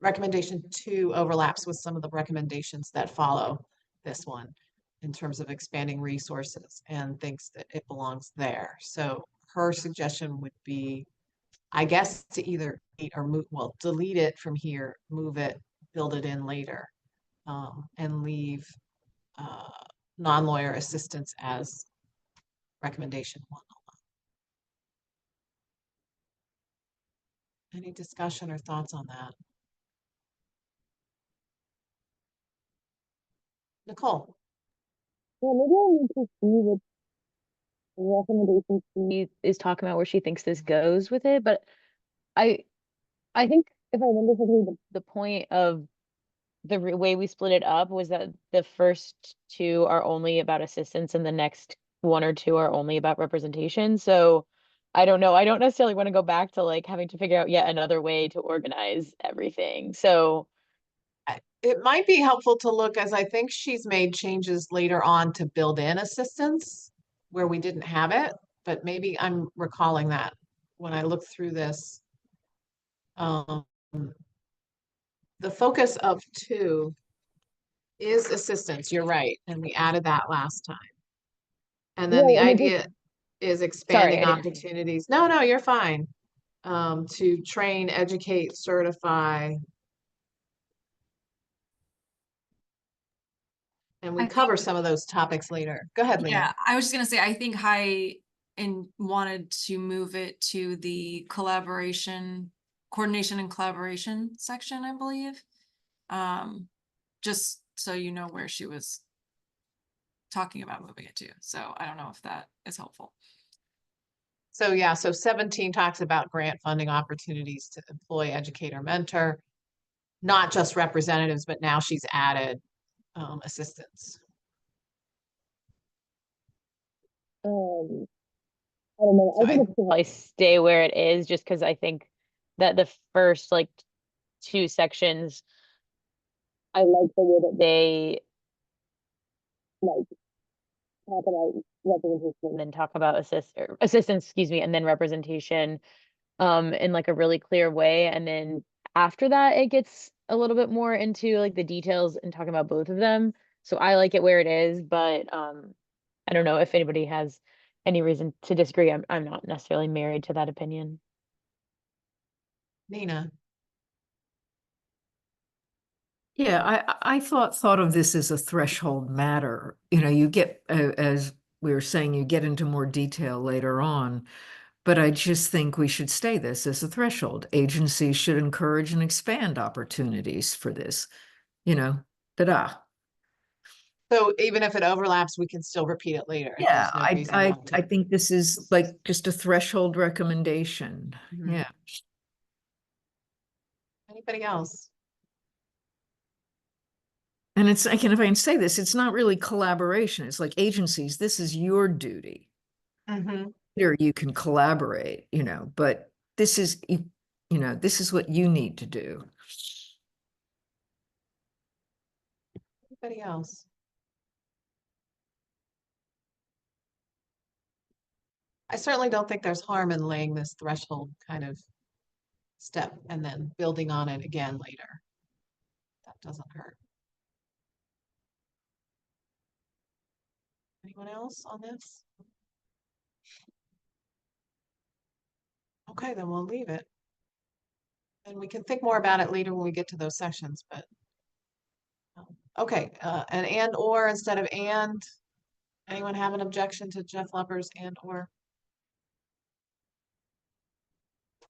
recommendation 2 overlaps with some of the recommendations that follow this one in terms of expanding resources, and thinks that it belongs there. So her suggestion would be, I guess, to either delete it from here, move it, build it in later, and leave non-lawyer assistance as recommendation 1. Any discussion or thoughts on that? Nicole? Yeah, maybe I need to see what the recommendations she is talking about, where she thinks this goes with it. But I think if I remember correctly, the point of the way we split it up was that the first 2 are only about assistance and the next 1 or 2 are only about representation. So I don't know. I don't necessarily want to go back to like having to figure out yet another way to organize everything. So It might be helpful to look, as I think she's made changes later on to build in assistance where we didn't have it, but maybe I'm recalling that when I look through this. The focus of 2 is assistance, you're right, and we added that last time. And then the Yeah, and it idea is expanding I didn't- opportunities. No, you're fine. to train, educate, certify. And we I cover think- some of those topics later. Go ahead, Leah. Yeah, I was just gonna say, I think wanted to move it to the coordination and collaboration section, I believe. Just so you know where she was talking about moving it to. So I don't know if that is helpful. So yeah, so 17 talks about grant funding opportunities to employ, educate, or mentor. Not just representatives, but now she's added assistants. I don't know. So I think it's probably stay where it is, just because I think that the first like two sections, I like the way that they like talk about representation and then talk about assistance, excuse me, and then representation in like a really clear way. And then after that, it gets a little bit more into like the details and talking about both of them. So I like it where it is, but I don't know if anybody has any reason to disagree. I'm not necessarily married to that opinion. Nina. Yeah, I thought of this as a threshold matter. You know, you get, as we were saying, you get into more detail later on. But I just think we should stay this as a threshold. Agencies should encourage and expand opportunities for this, you know, ta-da. So even if it overlaps, we can still repeat it later. if Yeah, there's no reason not to. I think this is like just a threshold recommendation. Mhm. Yeah. Anybody else? And it's, I can, if I can say this, it's not really collaboration. It's like agencies, this is your duty. Mhm. Here you can collaborate, you know, but this is, you know, this is what you need to do. Anybody else? I certainly don't think there's harm in laying this threshold kind of step and then building on it again later. That doesn't hurt. Anyone else on this? Okay, then we'll leave it. And we can think more about it later when we get to those sections, but. Okay, and or instead of and. Anyone have an objection to Jeff Lepper's and or?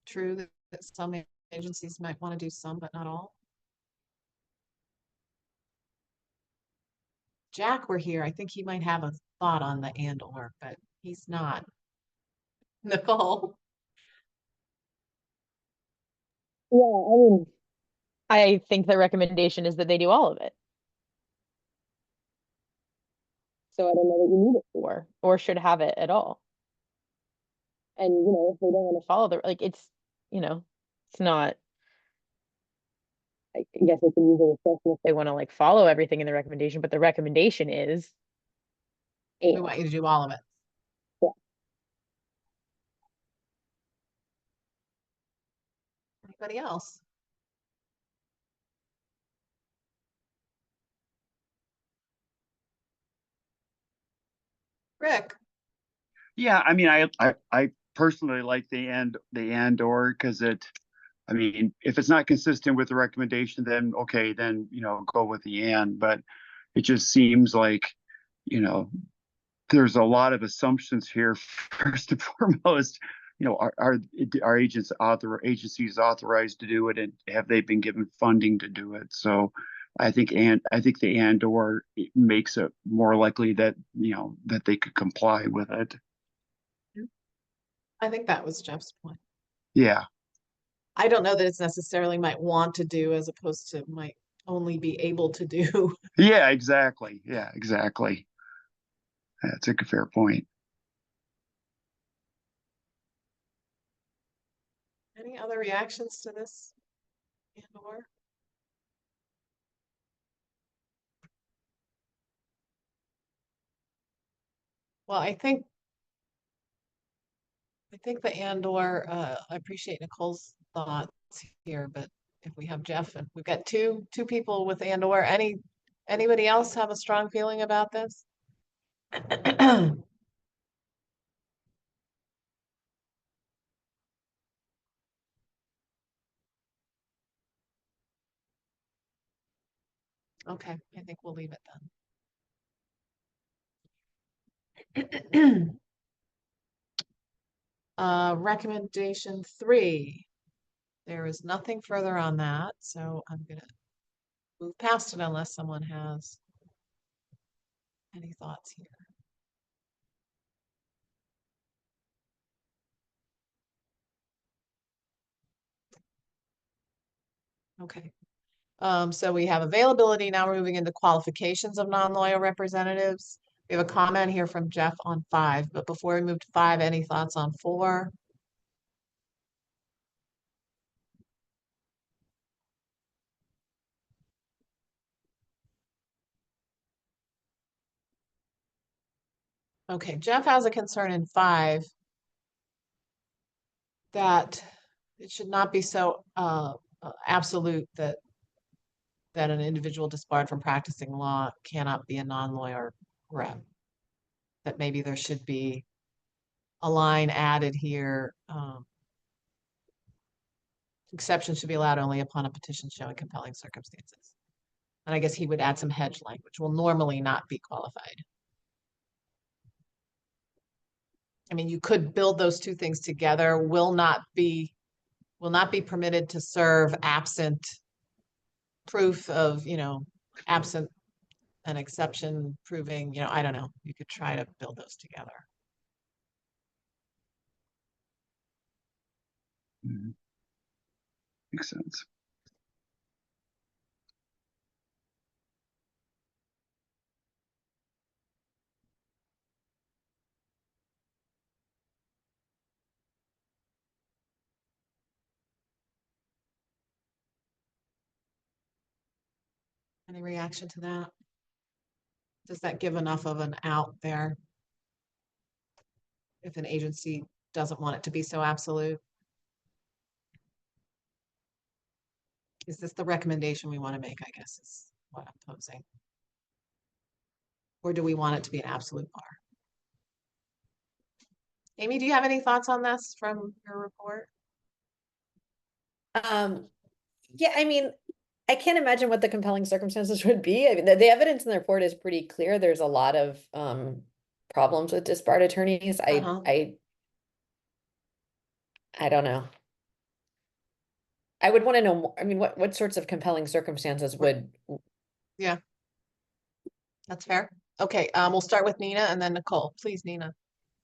True that some agencies might want to do some, but not all. Jack were here, I think he might have a thought on the and or, but he's not. Nicole? Yeah, I mean, I think the recommendation is that they do all of it. So I don't know that you need it for, or should have it at all. And, you know, if they don't want to follow the, like, it's, you know, it's not, I guess it's a user discretion if they want to like follow everything in the recommendation, but the recommendation is. We And. want you to do all of it. Yeah. Anybody else? Rick? Yeah, I mean, I personally like the and or because I mean, if it's not consistent with the recommendation, then okay, then, you know, go with the and, but it just seems like, you know, there's a lot of assumptions here. First and foremost, you know, are agencies authorized to do it, and have they been given funding to do it? So I think the and or it makes it more likely that, you know, that they could comply with it. I think that was Jeff's point. Yeah. I don't know that it's necessarily might want to do as opposed to might only be able to do. Yeah, exactly. Yeah, exactly. That's a fair point. Any other reactions to this? And or? Well, I think the and or, I appreciate Nicole's thoughts here, but if we have Jeff and we've got two people with and or, anybody else have a strong feeling about this? Okay, I think we'll leave it then. Recommendation 3. There is nothing further on that, so I'm gonna move past it unless someone has any thoughts here. Okay. So we have availability. Now we're moving into qualifications of non-lawyer representatives. We have a comment here from Jeff on 5, but before we move to 5, any thoughts on 4? Okay, Jeff has a concern in 5 that it should not be so absolute that an individual disbarred from practicing law cannot be a non-lawyer rep. That maybe there should be a line added here. Exceptions should be allowed only upon a petition showing compelling circumstances. And I guess he would add some hedge language, will normally not be qualified. I mean, you could build those two things together, will not be permitted to serve absent proof of, absent an exception proving, I don't know, you could try to build those together. Makes sense. Any reaction to that? Does that give enough of an out there? If an agency doesn't want it to be so absolute? Is this the recommendation we want to make, I guess, is what I'm posing. Or do we want it to be an absolute bar? Amy, do you have any thoughts on this from your report? Yeah, I mean, I can't imagine what the compelling circumstances would be. I mean, the evidence in the report is pretty clear. There's a lot of problems with disbarred attorneys. I don't know. I would want to know more. I mean, what sorts of compelling circumstances would? Yeah. That's fair. Okay, we'll start with Nina and then Nicole. Please, Nina.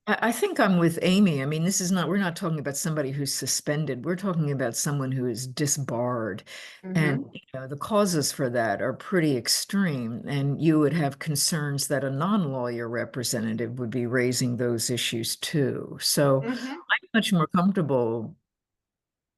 I think I'm with Amy. I mean, we're not talking about somebody who's suspended. We're talking about someone who is disbarred. And the causes for that are pretty extreme. And you would have concerns that a non-lawyer representative would be raising those issues too. So I'm much more comfortable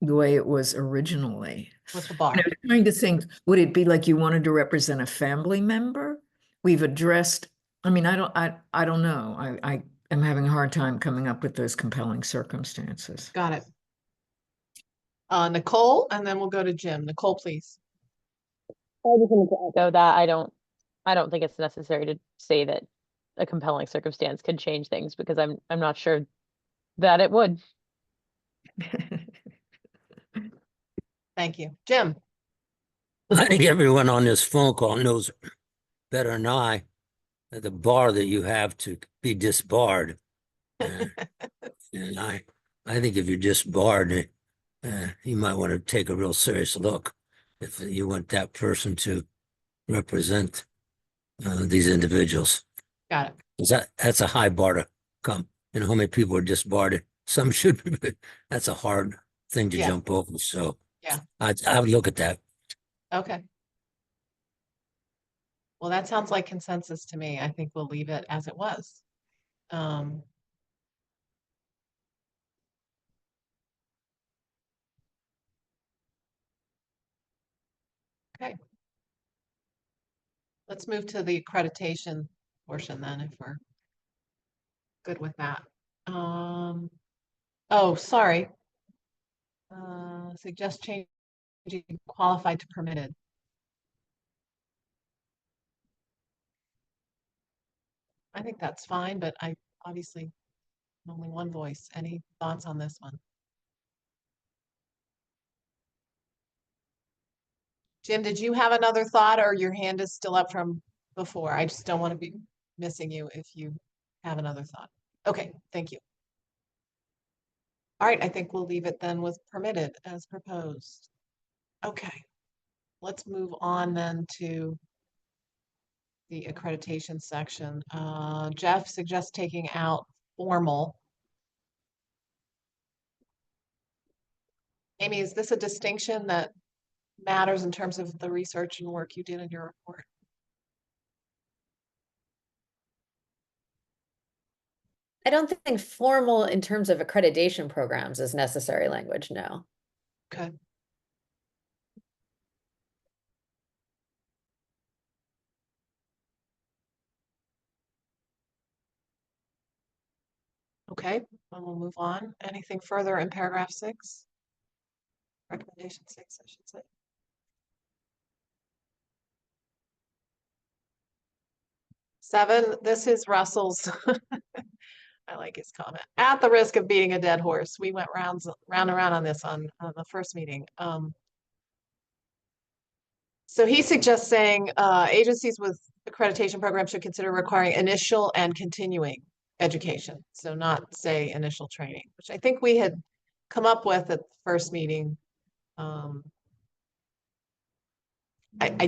the way it was originally. With the bar. I'm trying to think, would it be like you wanted to represent a family member? We've addressed, I mean, I don't know. I'm having a hard time coming up with those compelling circumstances. Got it. Nicole, and then we'll go to Jim. Nicole, please. I just wanted to echo that. I don't think it's necessary to say that a compelling circumstance could change things because I'm not sure that it would. Thank you. Jim. I think everyone on this phone call knows better than I the bar that you have to be disbarred. And I think if you're disbarred, you might want to take a real serious look if you want that person to represent these individuals. Got it. 'Cause that's a high bar to come. You know how many people are disbarred? Some should be, but that's a hard thing to jump over. So yeah, I would look at that. Okay. Well, that sounds like consensus to me. I think we'll leave it as it was. Okay. Let's move to the accreditation portion then, if we're good with that. Oh, sorry. Suggest changing qualified to permitted. I think that's fine, but I obviously only one voice. Any thoughts on this one? Jim, did you have another thought or your hand is still up from before? I just don't want to be missing you if you have another thought. Okay, thank you. All right, I think we'll leave it then with permitted as proposed. Okay, let's move on then to the accreditation section. Jeff suggests taking out formal. Amy, is this a distinction that matters in terms of the research and work you did in your report? I don't think formal in terms of accreditation programs is necessary language, no. Okay. Okay, then we'll move on. Anything further in paragraph 6? Recommendation 6, I should say. Seven, this is Russell's. I like his comment. At the risk of beating a dead horse, we went round and round on this on the first meeting. So he suggests saying agencies with accreditation programs should consider requiring initial and continuing education. So not say initial training, which I think we had come up with at the first meeting. I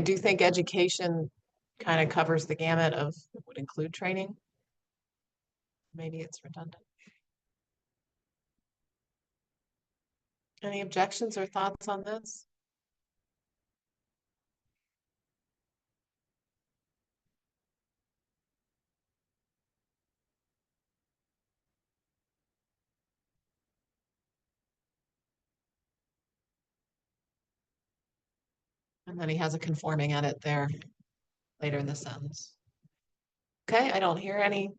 do think education kind of covers the gamut of would include training. Maybe it's redundant. Any objections or thoughts on this? And then he has a conforming edit there later in the sentence. Okay, I don't hear any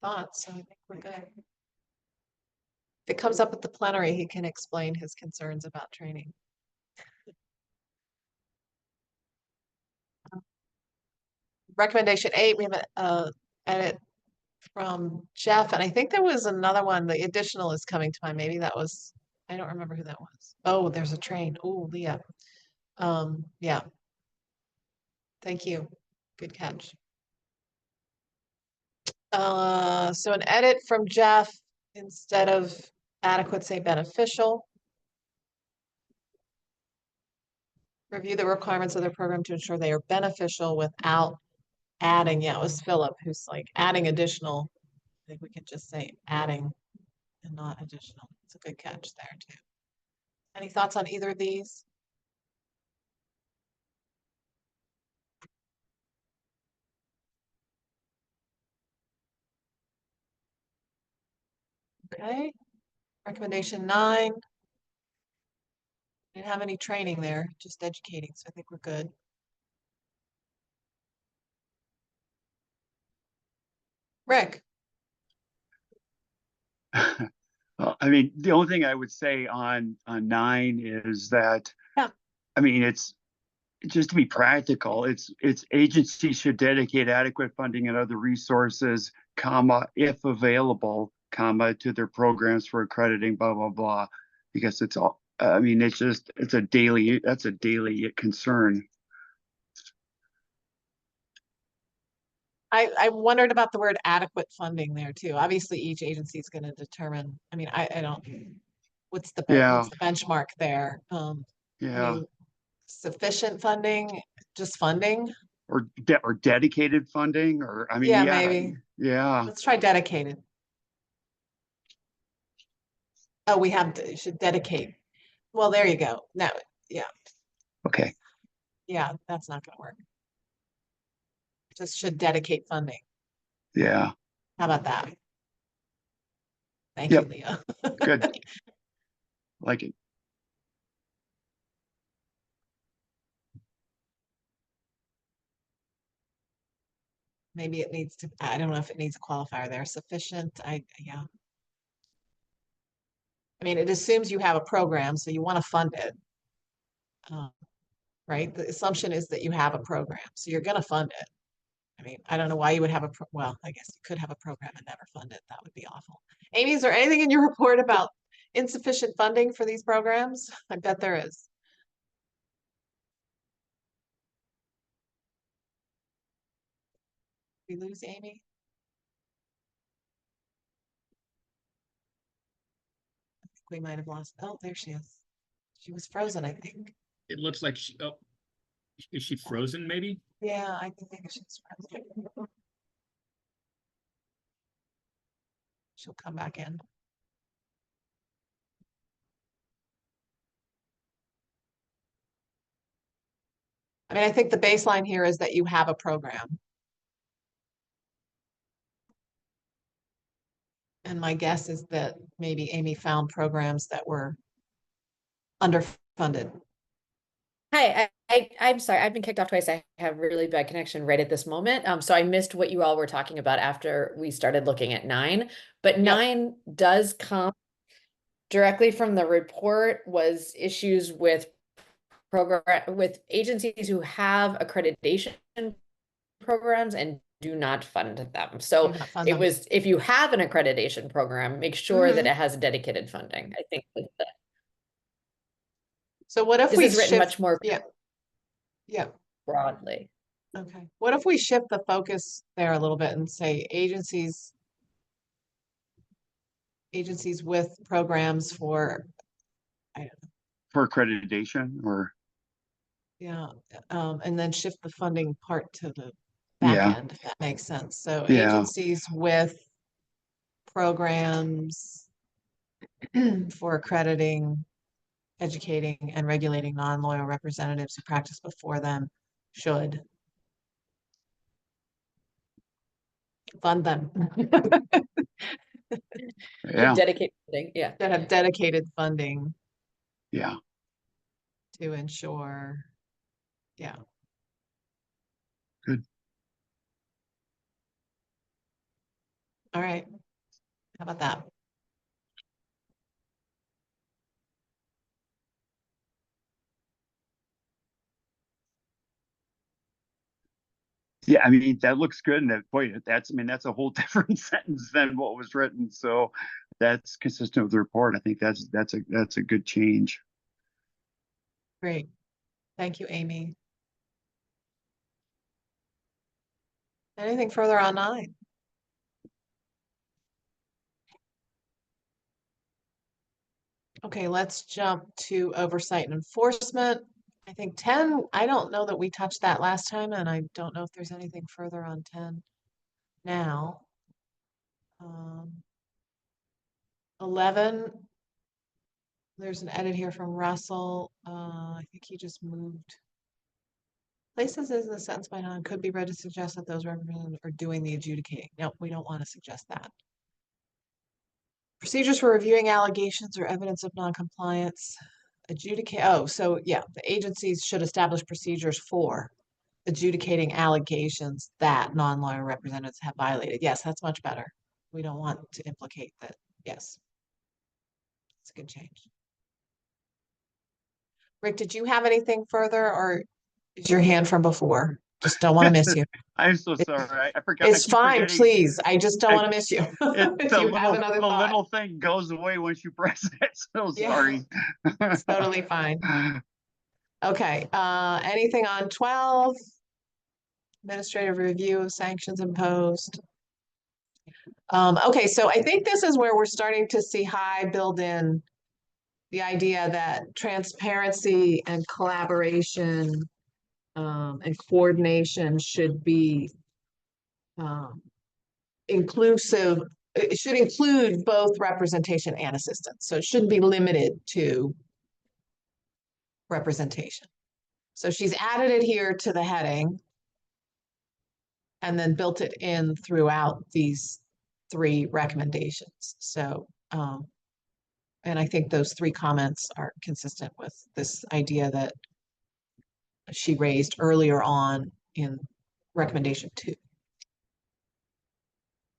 thoughts, so I think we're good. If it comes up at the plenary, he can explain his concerns about training. Recommendation 8, we have an edit from Jeff, and I think there was another one, the additional is coming to mind. Maybe that was, I don't remember who that was. Oh, there's a train. Oh, Leah. Yeah. Thank you. Good catch. So an edit from Jeff instead of adequate, say beneficial. Review the requirements of their program to ensure they are beneficial without adding. Yeah, it was Philip who's like adding additional. I think we could just say adding and not additional. It's a good catch there too. Any thoughts on either of these? Okay. Recommendation 9. Didn't have any training there, just educating, so I think we're good. Rick. I mean, the only thing I would say on 9 is that, Yeah. I mean, it's just to be practical, it's agencies should dedicate adequate funding and other resources, comma, if available, comma, to their programs for accrediting, blah, blah, blah. Because it's all, I mean, it's a daily concern. I wondered about the word adequate funding there too. Obviously, each agency is going to determine, I mean, I don't, what's the benchmark there? I Yeah, mean, sufficient funding, just funding? or dedicated funding, or, I mean, Yeah, yeah, maybe. yeah, Let's try dedicated. Oh, we have, should dedicate. Well, there you go. No, yeah, okay, yeah, that's not gonna work. Just should dedicate funding. yeah, How about that? Thank you, Yep. Leah. good. Like it. Maybe it needs to, I don't know if it needs a qualifier there. Sufficient, yeah. I mean, it assumes you have a program, so you want to fund it. Right? The assumption is that you have a program, so you're going to fund it. I mean, I don't know why you would have well, I guess you could have a program and never fund it. That would be awful. Amy, is there anything in your report about insufficient funding for these programs? I bet there is. We lose Amy? I think we might have lost. Oh, there she is. She was frozen, I think. It looks like she, oh, is she frozen maybe? Yeah, I think maybe she's frozen. She'll come back in. I mean, I think the baseline here is that you have a program. And my guess is that maybe Amy found programs that were underfunded. Hi, I'm sorry, I've been kicked off twice. I have really bad connection right at this moment. So I missed what you all were talking about after we started looking at 9. But 9 does come directly from the report, was issues with agencies who have accreditation programs and do not fund them. So Do not fund it them. was, if you have an accreditation program, make sure that Mhm. it has dedicated funding. I think that So what if this we is written shift? much more Yeah. Yeah. broadly. Okay. What if we shift the focus there a little bit and say agencies with programs for, For accreditation or, yeah, and then shift the funding part to the back yeah, end, if that makes sense. So Yeah. agencies with programs for accrediting, educating, and regulating non-loyal representatives who practice before them should fund them. yeah, Dedicate funding, yeah. That have dedicated funding yeah. to ensure, yeah. Good. All right. How about that? Yeah, I mean, that looks good. And that, boy, that's, I mean, that's a whole different sentence than what was written. So that's consistent with the report. I think that's a good change. Great. Thank you, Amy. Anything further on 9? Okay, let's jump to oversight and enforcement. I think 10, I don't know that we touched that last time, and I don't know if there's anything further on 10 now. 11, there's an edit here from Russell. I think he just moved. Places in the sentence by non could be read to suggest that those represented are doing the adjudicating. No, we don't want to suggest that. Procedures for reviewing allegations or evidence of non-compliance. Adjudicate, oh, so yeah, the agencies should establish procedures for adjudicating allegations that non-lawyer representatives have violated. Yes, that's much better. We don't want to implicate that. Yes. It's a good change. Rick, did you have anything further, or is your hand from before? Just don't want to miss you. I'm so sorry. I forgot. I It's keep fine, forgetting. please. I just don't I- want to miss you. If The you have little, another the thought. little thing goes away once you press it. So Yeah. sorry. It's totally fine. Okay, anything on 12? Administrative review of sanctions imposed. Okay, so I think this is where we're starting to see high build in the idea that transparency and collaboration and coordination should be inclusive. It should include both representation and assistance. So it shouldn't be limited to representation. So she's added it here to the heading and then built it in throughout these 3 recommendations. So, and I think those 3 comments are consistent with this idea that she raised earlier on in recommendation 2.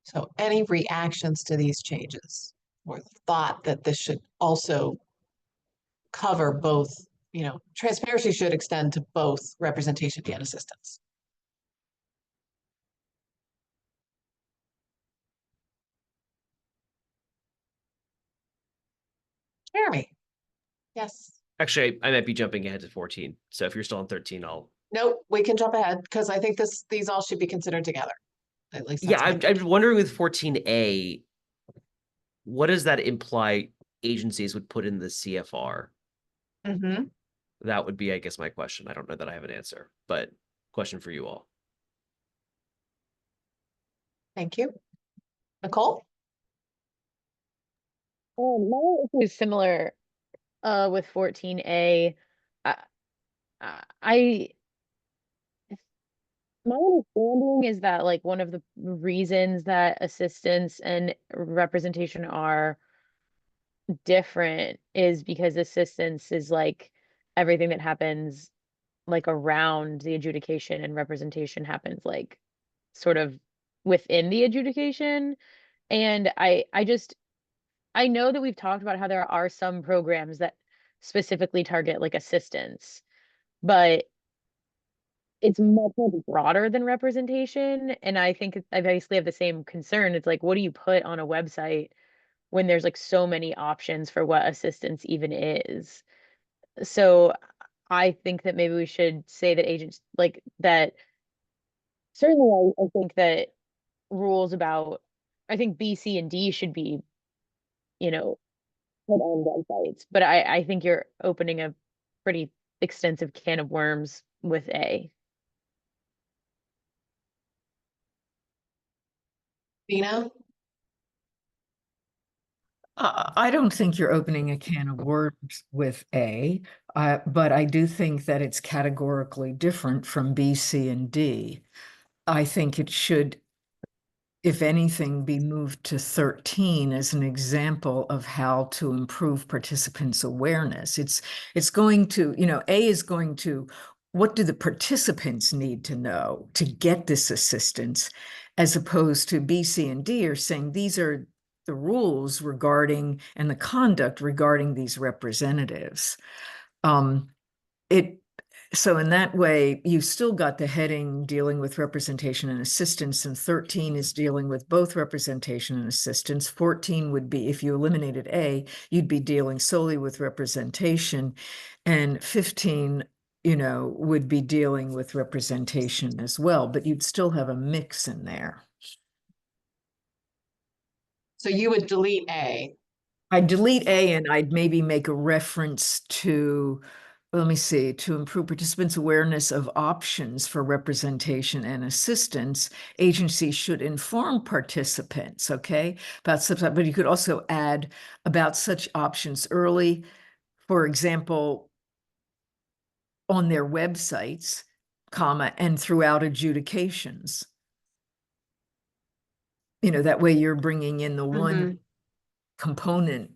So any reactions to these changes or thought that this should also cover both, you know, transparency should extend to both representation and assistance. Jeremy. Yes. Actually, I might be jumping ahead to 14. So if you're still on 13, I'll. Nope, we can jump ahead because I think these all should be considered together. At least Yeah, that's my I'm wondering with 14A, what does that imply agencies would put in the CFR? Mhm. That would be, I guess, my question. I don't know that I have an answer, but question for you all. Thank you. Nicole? My issue is similar with 14A. I, I my understanding is that like one of the reasons that assistance and representation are different is because assistance is like everything that happens like around the adjudication, and representation happens like sort of within the adjudication. And I know that we've talked about how there are some programs that specifically target like assistance, but it's much broader than representation. And I think I basically have the same concern. It's like, what do you put on a website when there's like so many options for what assistance even is? So I think that maybe we should say that agents like that. Certainly, I think that rules about, I think B, C, and D should be, you know, put on websites. But I think you're opening a pretty extensive can of worms with A. Dina? I don't think you're opening a can of worms with A, but I do think that it's categorically different from B, C, and D. I think it should, if anything, be moved to 13 as an example of how to improve participants' awareness. It's going to, A is going to, what do the participants need to know to get this assistance, as opposed to B, C, and D are saying these are the rules regarding and the conduct regarding these representatives. So in that way, you still got the heading dealing with representation and assistance, and 13 is dealing with both representation and assistance. 14 would be, if you eliminated A, you'd be dealing solely with representation, and 15, would be dealing with representation as well, but you'd still have a mix in there. So you would delete A. I'd delete A and I'd maybe make a reference to, let me see, to improve participants' awareness of options for representation and assistance, agencies should inform participants, okay, about such, but you could also add about such options early, for example, on their websites, comma, and throughout adjudications. That way you're bringing in the one component.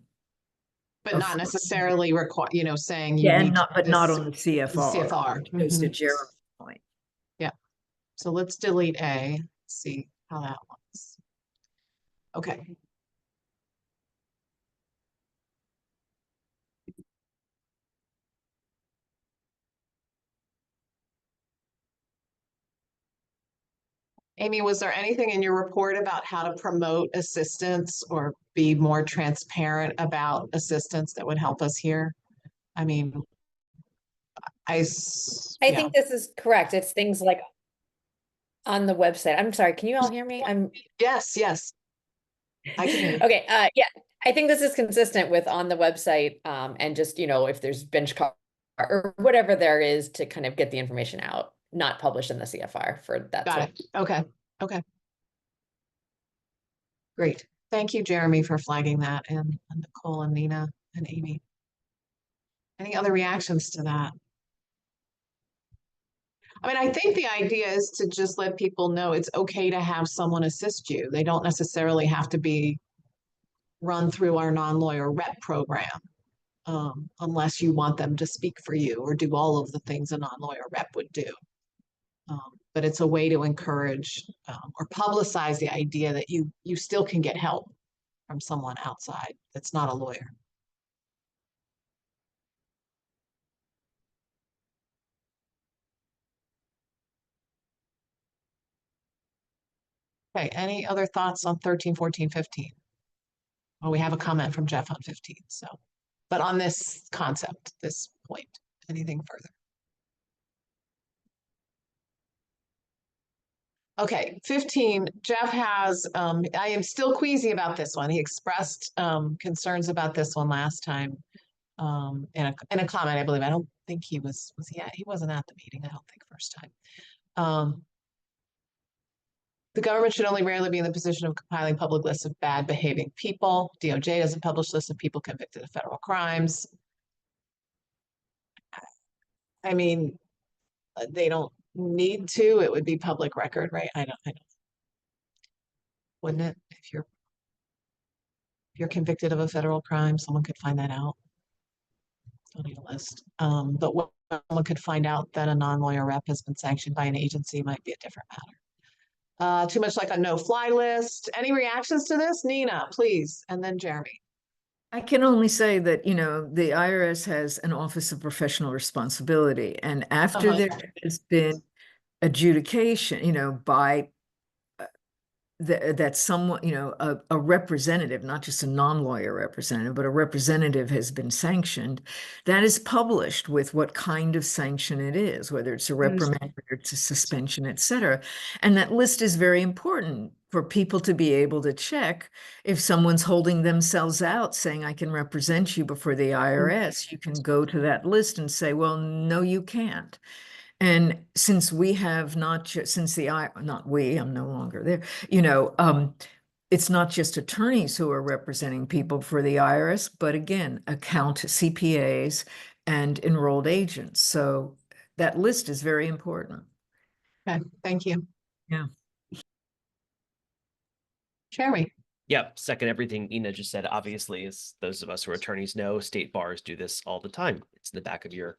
But not necessarily require, saying you Yeah, need but not on the CFR. CFR. Goes to Jeremy's point. Yeah. So let's delete A, see how that looks. Okay. Amy, was there anything in your report about how to promote assistance or be more transparent about assistance that would help us here? I mean, I think this is correct. It's things like on the website. I'm sorry, can you all hear me? Yes, I can hear you. Okay, yeah, I think this is consistent with on the website, and just, if there's bench car or whatever there is to kind of get the information out, not publish in the CFR for that. Got it. Okay. Great. Thank you, Jeremy, for flagging that, and Nicole and Nina and Amy. Any other reactions to that? I mean, I think the idea is to just let people know it's okay to have someone assist you. They don't necessarily have to be run through our non-lawyer rep program, unless you want them to speak for you or do all of the things a non-lawyer rep would do. But it's a way to encourage or publicize the idea that you still can get help from someone outside that's not a lawyer. Okay, any other thoughts on 13, 14, 15? Well, we have a comment from Jeff on 15, so, but on this concept, this point, anything further? Okay, 15, Jeff has, I am still queasy about this one. He expressed concerns about this one last time. In a comment, I believe. I don't think he was he wasn't at the meeting, I don't think, first time. The government should only rarely be in the position of compiling public lists of bad behaving people. DOJ doesn't publish lists of people convicted of federal crimes. I mean, they don't need to. It would be public record, right? I don't. Wouldn't it? If you're convicted of a federal crime, someone could find that out. Don't need a list. But what someone could find out that a non-lawyer rep has been sanctioned by an agency might be a different matter. Too much like a no-fly list. Any reactions to this? Nina, please, and then Jeremy. I can only say that, you know, the IRS has an Office of Professional Responsibility, and after there has been adjudication, you know, by that someone, you know, a representative, not just a non-lawyer representative, but a representative has been sanctioned, that is published with what kind of sanction it is, whether it's a reprimand, whether it's a suspension, et cetera. And that list is very important for people to be able to check if someone's holding themselves out saying, I can represent you before the IRS. You can go to that list and say, well, no, you can't. And since we have not just, not we, I'm no longer there, you know, it's not just attorneys who are representing people for the IRS, but again, CPAs and enrolled agents. So that list is very important. Okay, thank you. Yeah. Jeremy. Yep, second everything Ina just said. Obviously, as those of us who are attorneys know, state bars do this all the time. It's in the back of your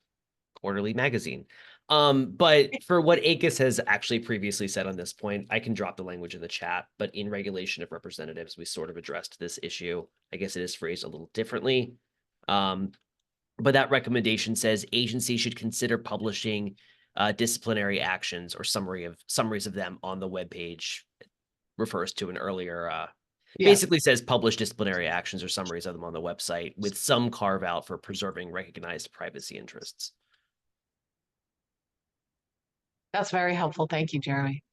quarterly magazine. But for what ACUS has actually previously said on this point, I can drop the language in the chat, but in regulation of representatives, we sort of addressed this issue. I guess it is phrased a little differently. But that recommendation says agencies should consider publishing disciplinary actions or summaries of them on the webpage. It refers to an earlier basically says publish disciplinary actions or summaries of them on the website with some carve out for preserving recognized privacy interests. That's very helpful. Thank you, Jeremy.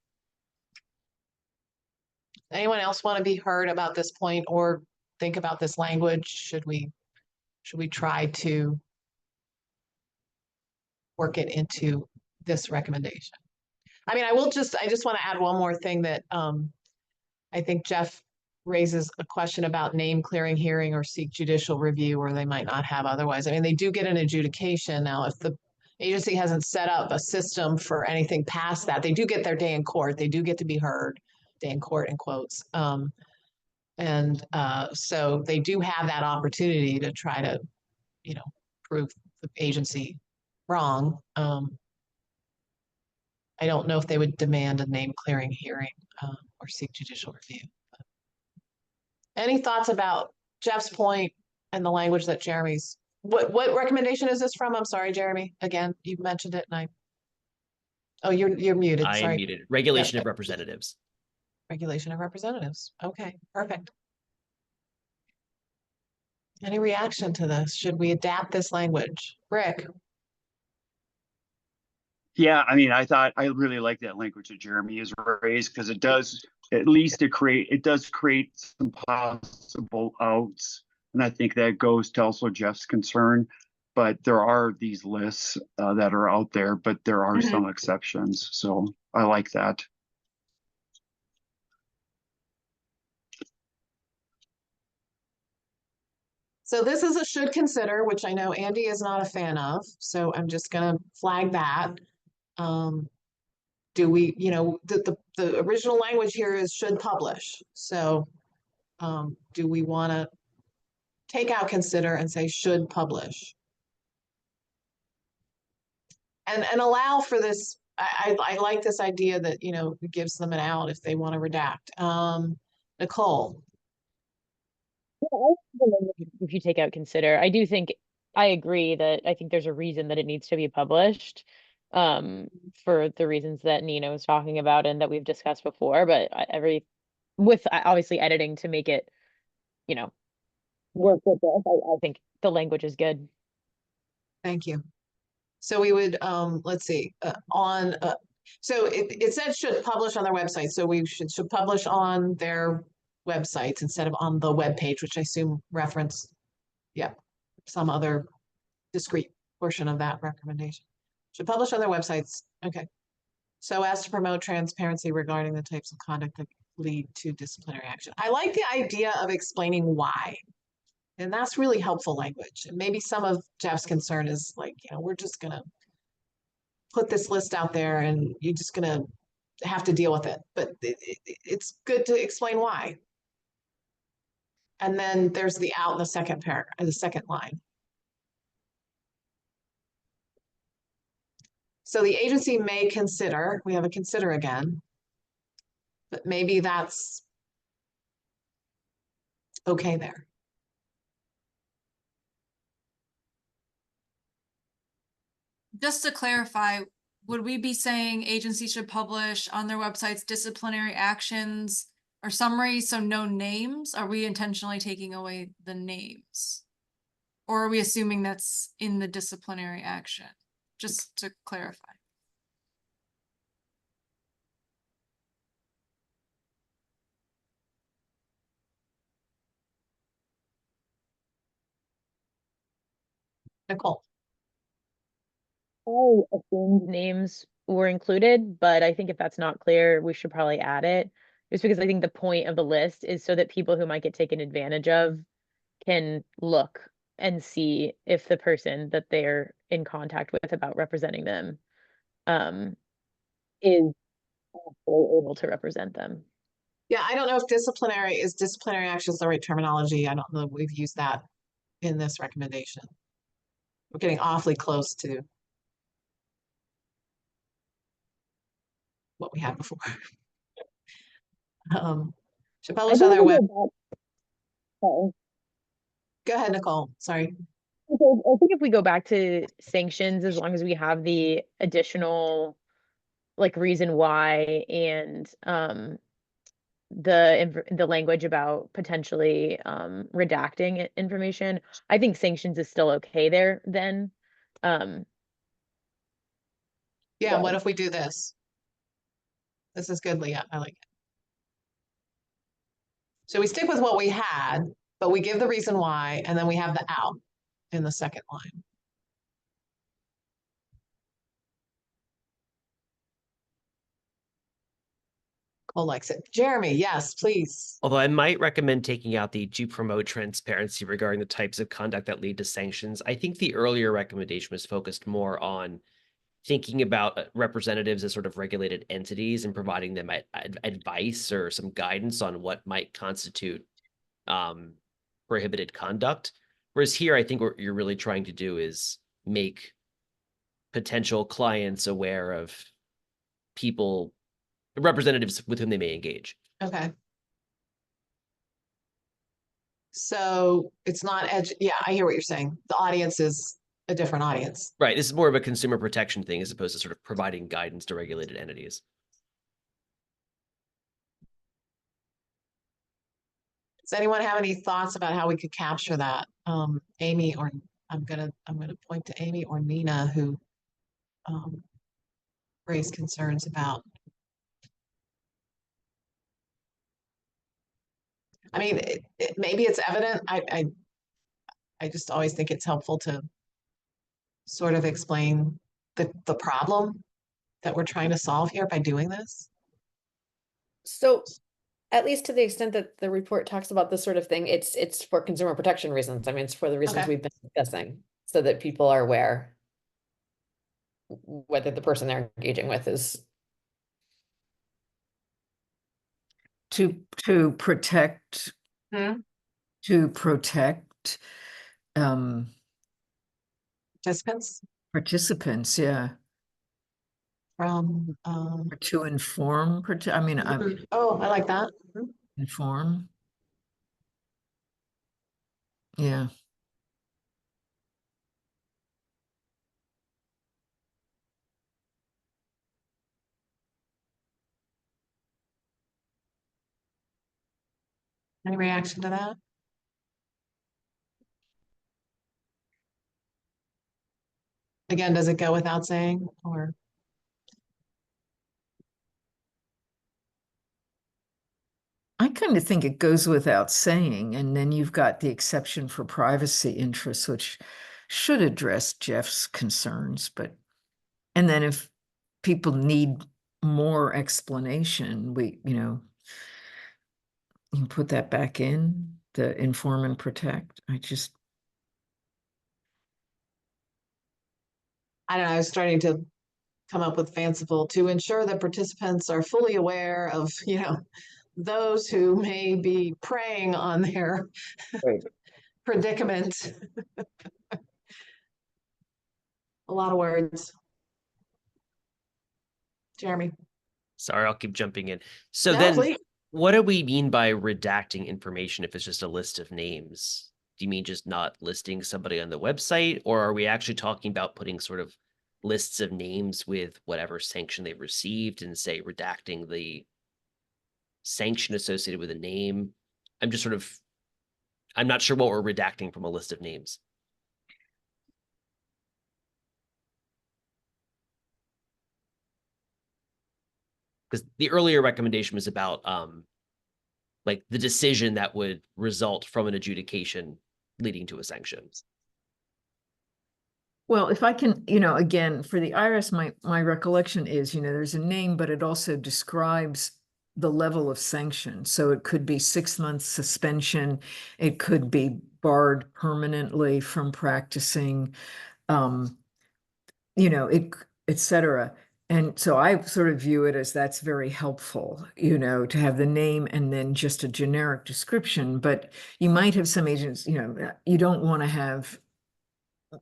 Anyone else want to be heard about this point or think about this language? Should we try to work it into this recommendation? I mean, I just want to add one more thing that I think Jeff raises a question about name clearing hearing or seek judicial review, or they might not have otherwise. I mean, they do get an adjudication. Now, if the agency hasn't set up a system for anything past that, they do get their day in court. They do get to be heard, day in court in quotes. So they do have that opportunity to try to, you know, prove the agency wrong. I don't know if they would demand a name clearing hearing or seek judicial review. Any thoughts about Jeff's point and the language that Jeremy's, what recommendation is this from? I'm sorry, Jeremy. Again, you mentioned it and you're muted. I Sorry. am muted. Regulation of representatives. Regulation of representatives. Okay, perfect. Any reaction to this? Should we adapt this language? Rick? Yeah, I mean, I really like that language that Jeremy has raised because it does, at least it does create some possible outs. And I think that goes to also Jeff's concern, but there are these lists that are out there, but there are some exceptions. So I like that. So this is a should consider, which I know Andy is not a fan of. So I'm just gonna flag that. Do we, you know, the original language here is should publish. So do we want to take out consider and say should publish? And allow for this. I like this idea that, you know, it gives them an out if they want to redact. Nicole. If you take out consider, I do think I agree that I think there's a reason that it needs to be published for the reasons that Nina was talking about and that we've discussed before, but with obviously editing to make it, you know, work with this, I think the language is good. Thank you. So we would, let's see, on So it said should publish on their website, so we should publish on their websites instead of on the web page, which I assume reference, yeah, some other discrete portion of that recommendation. Should publish on their websites, okay. So as to promote transparency regarding the types of conduct that lead to disciplinary action. I like the idea of explaining why. And that's really helpful language. And maybe some of Jeff's concern is like, we're just gonna put this list out there and you're just gonna have to deal with it. But it's good to explain why. And then there's the out in the second paragraph, the second line. So the agency may consider, we have a consider again, but maybe that's okay there. Just to clarify, would we be saying agencies should publish on their websites disciplinary actions or summaries, so no names? Are we intentionally taking away the names? Or are we assuming that's in the disciplinary action? Just to clarify. Nicole. I assumed names were included, but I think if that's not clear, we should probably add it. Just because I think the point of the list is so that people who might get taken advantage of can look and see if the person that they're in contact with about representing them is actually able to represent them. Yeah, I don't know if disciplinary action is the right terminology. I don't know if we've used that in this recommendation. We're getting awfully close to what we had before. Should I publish think on their if we web. go back- sorry. Go ahead, Nicole. Sorry. I think if we go back to sanctions, as long as we have the additional like reason why and the language about potentially redacting information, I think sanctions is still okay there then. Yeah, what So- if we do this? This is good, Leah. I like it. So we stick with what we had, but we give the reason why, and then we have the out in the second line. Cole likes it. Jeremy, yes, please. Although I might recommend taking out the to promote transparency regarding the types of conduct that lead to sanctions. I think the earlier recommendation was focused more on thinking about representatives as sort of regulated entities and providing them advice or some guidance on what might constitute prohibited conduct. Whereas here, I think what you're really trying to do is make potential clients aware of people, representatives with whom they may engage. Okay. So it's not yeah, I hear what you're saying. The audience is a different audience. Right. This is more of a consumer protection thing as opposed to sort of providing guidance to regulated entities. Does anyone have any thoughts about how we could capture that? Amy, or I'm gonna point to Amy or Nina, who raised concerns about. I mean, maybe it's evident. I just always think it's helpful to sort of explain the problem that we're trying to solve here by doing this. So at least to the extent that the report talks about this sort of thing, it's for consumer protection reasons. I mean, it's for the reasons Okay. we've been discussing, so that people are aware whether the person they're engaging with is. To protect, Hmm? to protect Participants participants, yeah. from, Or to inform, I mean, oh, I like that. inform. Yeah. Any reaction to that? Again, does it go without saying, or? kind of think it goes without saying, and then you've got the exception for privacy interests, which should address Jeff's concerns, but, and then if people need more explanation, you can put that back in, the inform and protect. I don't know, I was starting to come up with fanciful to ensure that participants are fully aware of, those who may be preying on their Right. predicament. A lot of words. Jeremy. Sorry, I'll keep jumping in. So No, then please. what do we mean by redacting information if it's just a list of names? Do you mean just not listing somebody on the website, or are we actually talking about putting sort of lists of names with whatever sanction they've received and say redacting the sanction associated with a name? I'm not sure what we're redacting from a list of names. Because the earlier recommendation was about like the decision that would result from an adjudication leading to a sanction. Well, if I can, again, for the IRS, my recollection is, there's a name, but it also describes the level of sanction. So it could be 6 months suspension. It could be barred permanently from practicing, et cetera. And so I sort of view it as that's very helpful, to have the name and then just a generic description. But you might have some agents, you don't want to have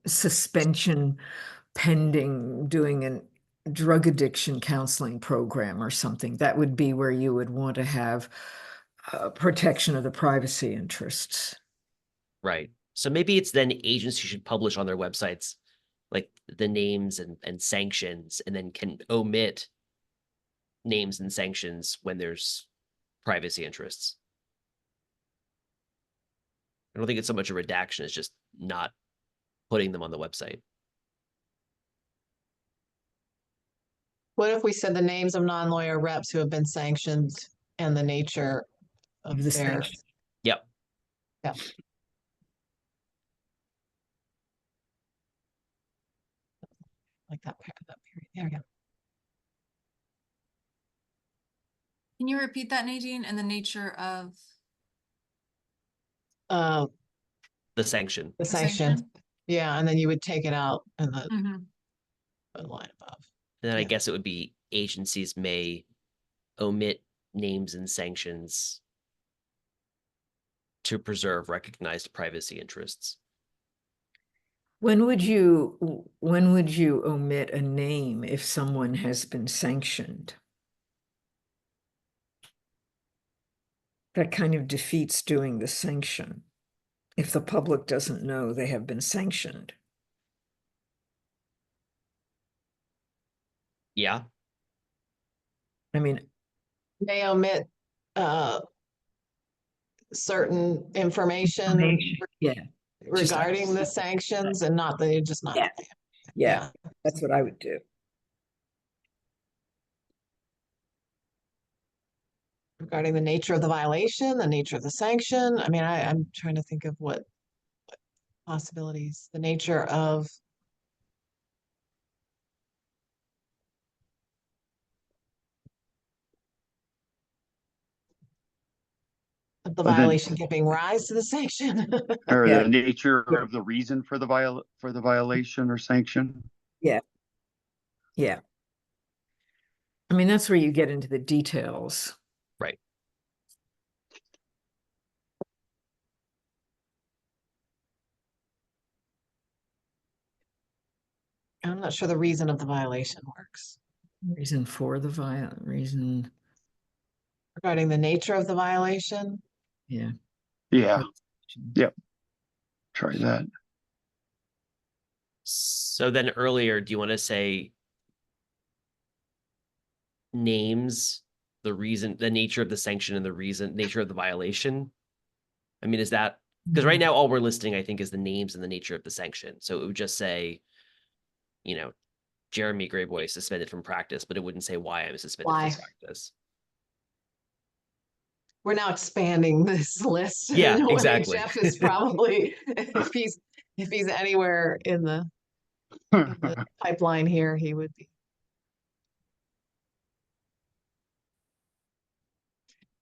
suspension pending doing a drug addiction counseling program or something. That would be where you would want to have protection of the privacy interests. Right. So maybe it's then agencies should publish on their websites like the names and sanctions, and then can omit names and sanctions when there's privacy interests. I don't think it's so much a redaction, it's just not putting them on the website. What if we said the names of non-lawyer reps who have been sanctioned and the nature of The their, sanction. Yep. yeah. Like that period. There we go. Can you repeat that, Nadine, and the nature of The sanction. The sanction. Yeah, and then you would take it out in the Mhm. line above. And then I Yeah. guess it would be agencies may omit names and sanctions to preserve recognized privacy interests. When would you omit a name if someone has been sanctioned? That kind of defeats doing the sanction if the public doesn't know they have been sanctioned. Yeah. I mean, May omit certain information yeah, regarding the sanctions and not the just not. Yeah. Yeah, that's what I would do. Regarding the nature of the violation, the nature of the sanction. I mean, I'm trying to think of what possibilities, the nature of the But then- violation giving rise to the sanction. Or Yeah. the nature Yeah. of the reason for the violation or sanction. Yeah. I mean, that's where you get into the details. Right. I'm not sure the reason of the violation works. Reason for the reason. Regarding the nature of the violation. Yeah. Yeah. Yep. Try that. So then earlier, do you want to say names, the reason, the nature of the sanction and the reason, nature of the violation? I mean, is that, because right now all we're listing, I think, is the names and the nature of the sanction. So it would just say, Jeremy Grayboy suspended from practice, but it wouldn't say why I'm suspended Why? from practice. we're now expanding this list. Yeah, in a way. exactly. Jeff is probably, if he's anywhere in the pipeline here, he would be.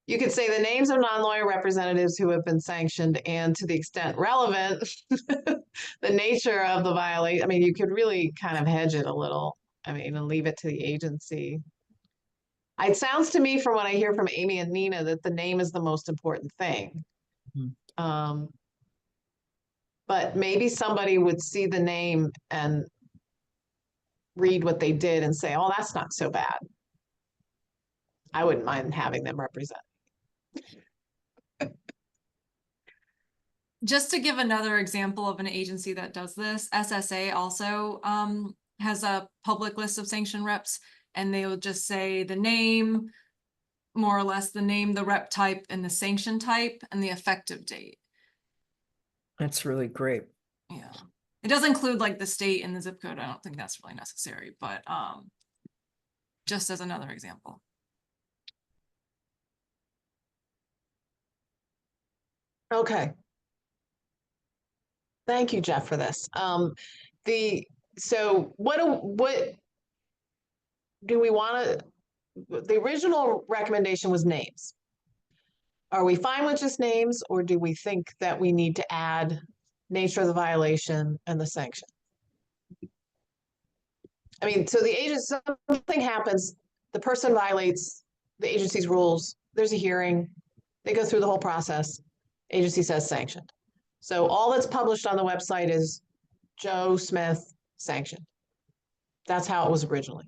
You could say the names of non-lawyer representatives who have been sanctioned and, to the extent relevant, the nature of the violation. I mean, you could really kind of hedge it a little. I mean, and leave it to the agency. It sounds to me from what I hear from Amy and Nina that the name is the most important thing. But maybe somebody would see the name and read what they did and say, oh, that's not so bad. I wouldn't mind having them represent. Just to give another example of an agency that does this, SSA also has a public list of sanctioned reps, and they will just say the name, more or less the name, the rep type, and the sanction type, and the effective date. That's really great. Yeah. It does include like the state and the zip code. I don't think that's really necessary, but just as another example. Okay. Thank you, Jeff, for this. So what do we want to, the original recommendation was names. Are we fine with just names, or do we think that we need to add nature of the violation and the sanction? I mean, so the agency, something happens, the person violates the agency's rules, there's a hearing, they go through the whole process, agency says sanctioned. So all that's published on the website is Joe Smith sanctioned. That's how it was originally.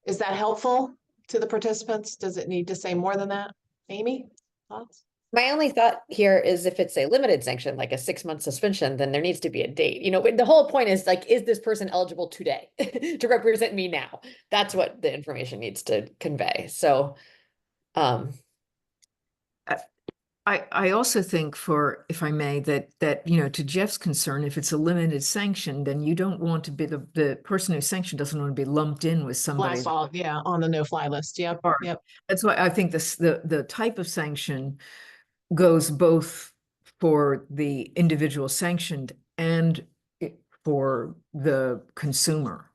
Is that helpful to the participants? Does it need to say more than that? Amy, thoughts? My only thought here is if it's a limited sanction, like a 6-month suspension, then there needs to be a date. You know, the whole point is like, is this person eligible today to represent me now? That's what the information needs to convey. So, I also think, for, if I may, that you know, to Jeff's concern, if it's a limited sanction, then you don't want to be the person who's sanctioned doesn't want to be lumped in with somebody. Yeah, on the no-fly list. Yep. Yep. That's why I think the type of sanction goes both for the individual sanctioned and for the consumer.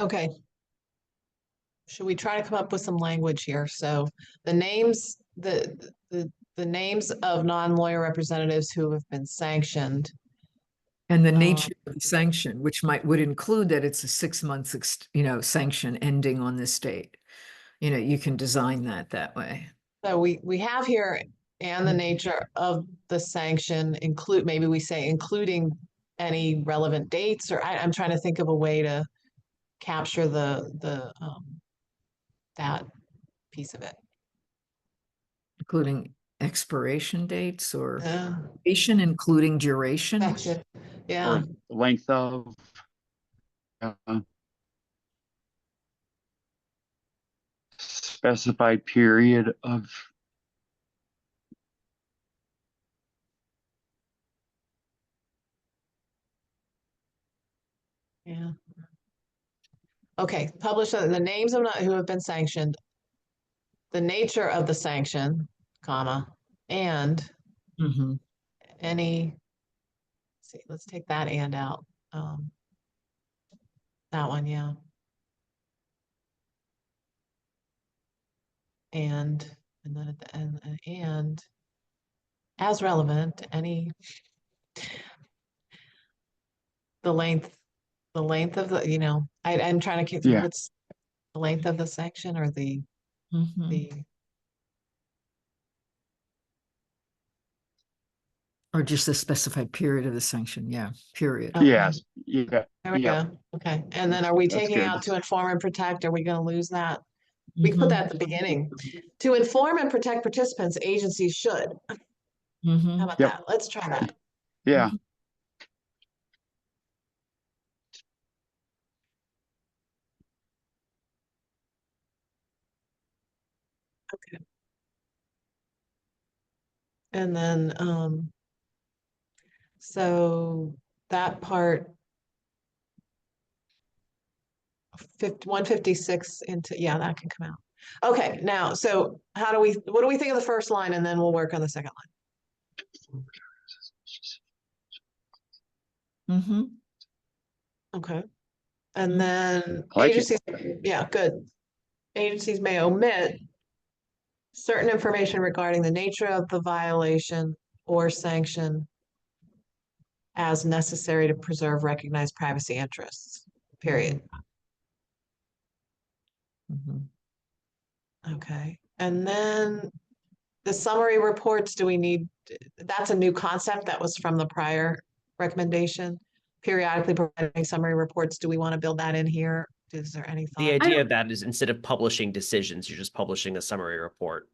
Okay. Should we try to come up with some language here? So the names, the names of non-lawyer representatives who have been sanctioned. And the nature of the sanction, which would include that it's a 6 months, sanction ending on this date. You know, you can design that way. So we have here, and the nature of the sanction include, maybe we say including any relevant dates, or I'm trying to think of a way to capture that piece of it. Including expiration dates or duration, including duration. Yeah. Or length of. Specified period of. Yeah. Okay, publish the names of who have been sanctioned, the nature of the sanction, comma, and any, let's take that and out. That one, yeah. And then at the end, and as relevant, any, the length of the, you know, I'm trying to keep, what's the length of the section, or the or just the specified period of the sanction. Yeah, period. Okay. Yes. Yeah. There we go. Okay. And then are we taking out to inform and protect? Are we going to lose that? We can put that at the beginning. To inform and protect participants, agencies should. How about that? Let's try that. Yeah. Okay. And then, so that part, 156 into, yeah, that can come out. Okay, now, so what do we think of the first line, and then we'll work on the second Mm-hmm. line? Okay. And Mhm. then I like it. agencies, yeah, good. Agencies may omit certain information regarding the nature of the violation or sanction as necessary to preserve recognized privacy interests, period. Mhm. Okay, and then the summary reports, that's a new concept that was from the prior recommendation. Periodically providing summary reports, do we want to build that in here? Is there any The thought? idea of that is instead of publishing decisions, you're just publishing a summary report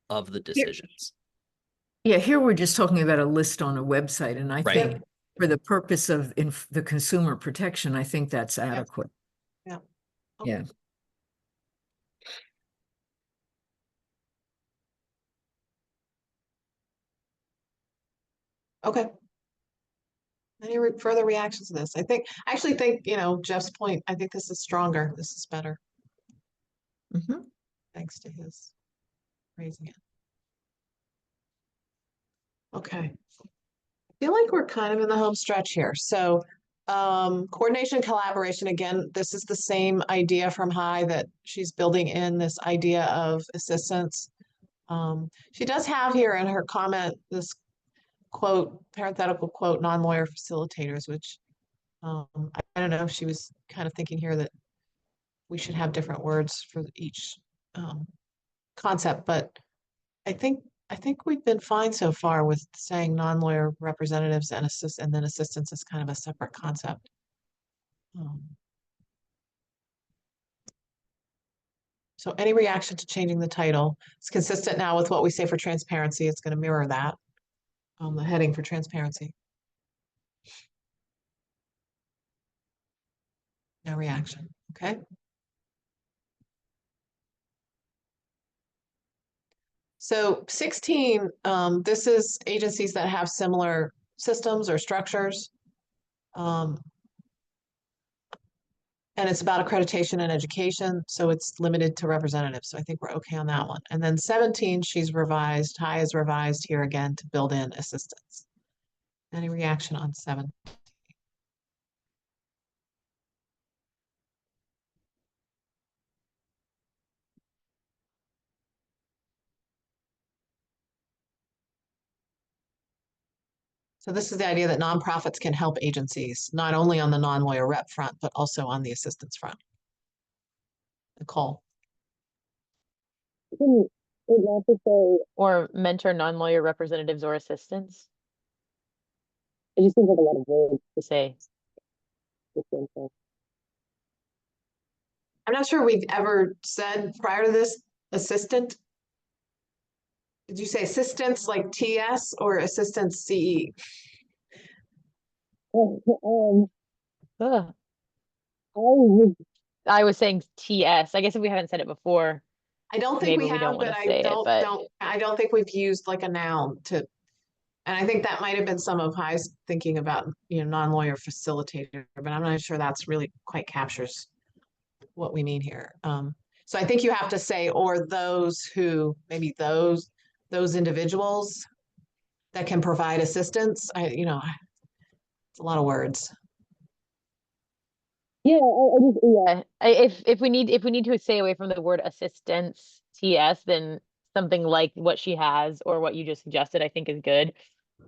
of the decisions. Yeah, here we're just talking about a list on a website, and I Right. think for the purpose of the consumer protection, I think that's adequate. Yeah. Yeah. Okay. Any further reactions to this? I actually think, Jeff's point, I think this is stronger. This is better, Mhm. thanks to his raising it. Okay. I feel like we're kind of in the home stretch here. So, coordination and collaboration, again, this is the same idea from High that she's building in this idea of assistance. She does have here in her comment, this quote, parenthetical quote, non-lawyer facilitators, which I don't know if she was kind of thinking here that we should have different words for each concept, but I think we've been fine so far with saying non-lawyer representatives and then assistants is kind of a separate concept. So any reaction to changing the title? It's consistent now with what we say for transparency. It's going to mirror that. The heading for transparency. No reaction. Okay. So 16, this is agencies that have similar systems or structures. And it's about accreditation and education, so it's limited to representatives. So I think we're okay on that one. And then 17, she's revised, High is revised here again to build in assistance. Any reaction on 7? So this is the idea that nonprofits can help agencies, not only on the non-lawyer rep front, but also on the assistance front. Nicole. Or mentor non-lawyer representatives or assistants. It just seems like a lot of words to say. I'm not sure we've ever said prior to this assistant. Did you say assistants like TS or assistants CE? Ugh. I was saying TS. I guess if we haven't said it before, I don't think maybe we we don't have, want but to I say it, but don't think we've used like a noun to, and I think that might have been some of High's thinking about, non-lawyer facilitator, but I'm not sure that's really quite captures what we mean here. So I think you have to say, or those who, maybe those individuals that can provide assistance. It's a lot of words. yeah, if we need to stay away from the word assistance TS, then something like what she has or what you just suggested, I think is good.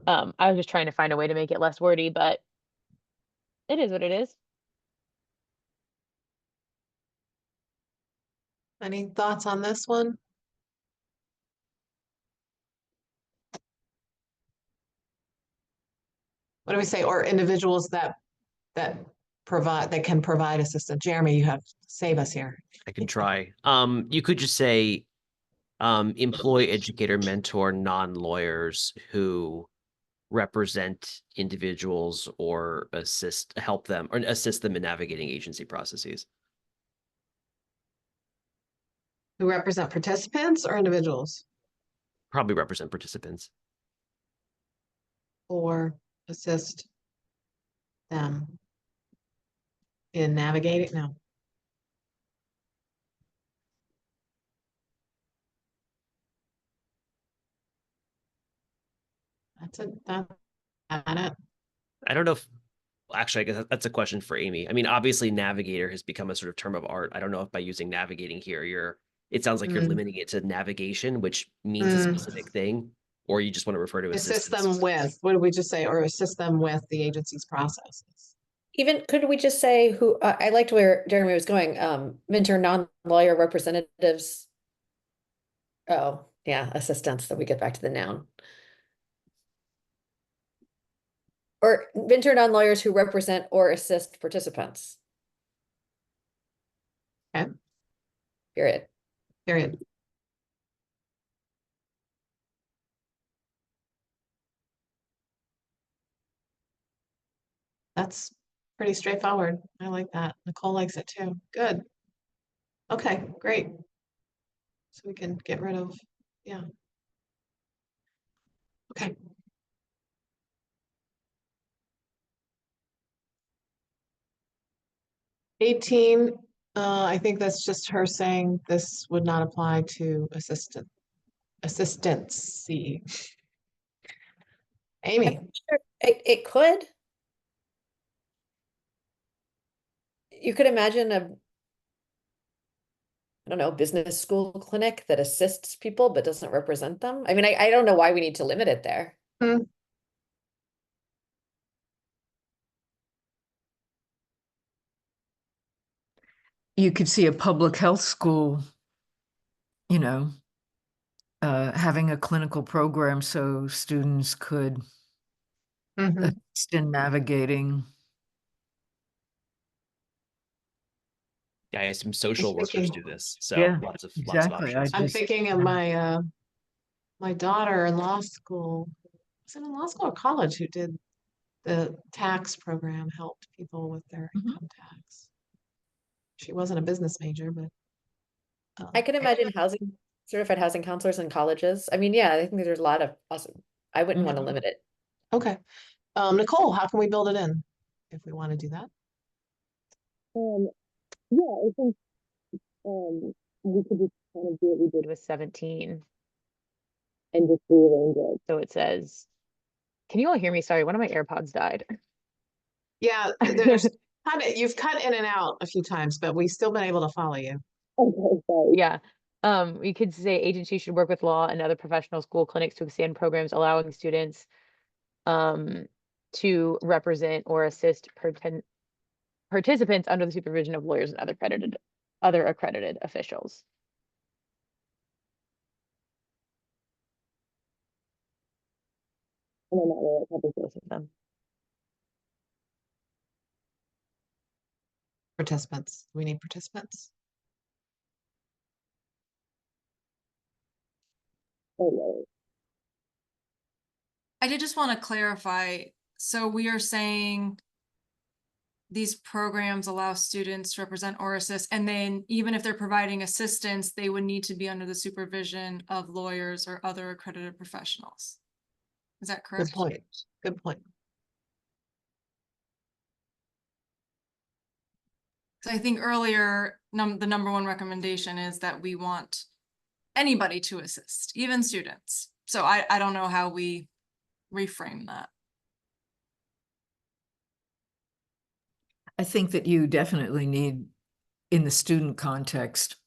I was just trying to find a way to make it less wordy, but it is what it is. Any thoughts on this one? What do we say? Or individuals that can provide assistance. Jeremy, you have save us here. I can try. You could just say employ, educator, mentor, non-lawyers who represent individuals or help them or assist them in navigating agency processes. Who represent participants or individuals? Probably represent participants. Or assist them in navigating? No. That's it. I don't know if, actually, I guess that's a question for Amy. I mean, obviously navigator has become a sort of term of art. I don't know if by using navigating here, it sounds like you're Mm. limiting it to navigation, which means a specific thing, or you just want to refer to Assist assistance. them with, what did we just say, or assist them with the agency's processes? Even, could we just say who, I liked where Jeremy was going, mentor non-lawyer representatives. Oh, yeah, assistants, that we get back to the noun. Or mentor non-lawyers who represent or assist participants. Okay. Period. Period. That's pretty straightforward. I like that. Nicole likes it too. Good. Okay, great. So we can get rid of, yeah. Okay. '18, I think that's just her saying this would not apply to assistants. Amy, Sure, it could. You could imagine a, I don't know, business school clinic that assists people but doesn't represent them. I mean, I don't know why we need to limit it there. You could see a public health school, you know, having a clinical program so students could Mhm. assist in navigating. Yeah, I assume social workers thinking- do this. So Yeah, lots of exactly. options. I'm Just- thinking of my daughter in law school. Was it in law school or college who did the tax program, helped people with their Mhm. income tax. She wasn't a business major, but. I could imagine housing, certified housing counselors in colleges. I mean, yeah, I think there's a lot of awesome, I wouldn't want to Mhm. limit it. Okay. Nicole, how can we build it in if we want to do that? Yeah, I think we could just kind of do what we did with 17 and just rearrange it. So it says, can you all hear me? Sorry, one of my AirPods died. Yeah, there's you've cut in and out a few times, but we've still been able to follow you. Okay, sorry. Yeah. We could say agency should work with law and other professional school clinics to extend programs allowing students to represent or assist participants under the supervision of lawyers and other accredited officials. And then that way it covers both of them. Participants. We need participants. I did just want to clarify, so we are saying these programs allow students to represent or assist, and then even if they're providing assistance, they would need to be under the supervision of lawyers or other accredited professionals. Is that correct? Good point. Good point. So I think earlier, the number one recommendation is that we want anybody to assist, even students. So I don't know how we reframe that. I think that you definitely need, in the student context,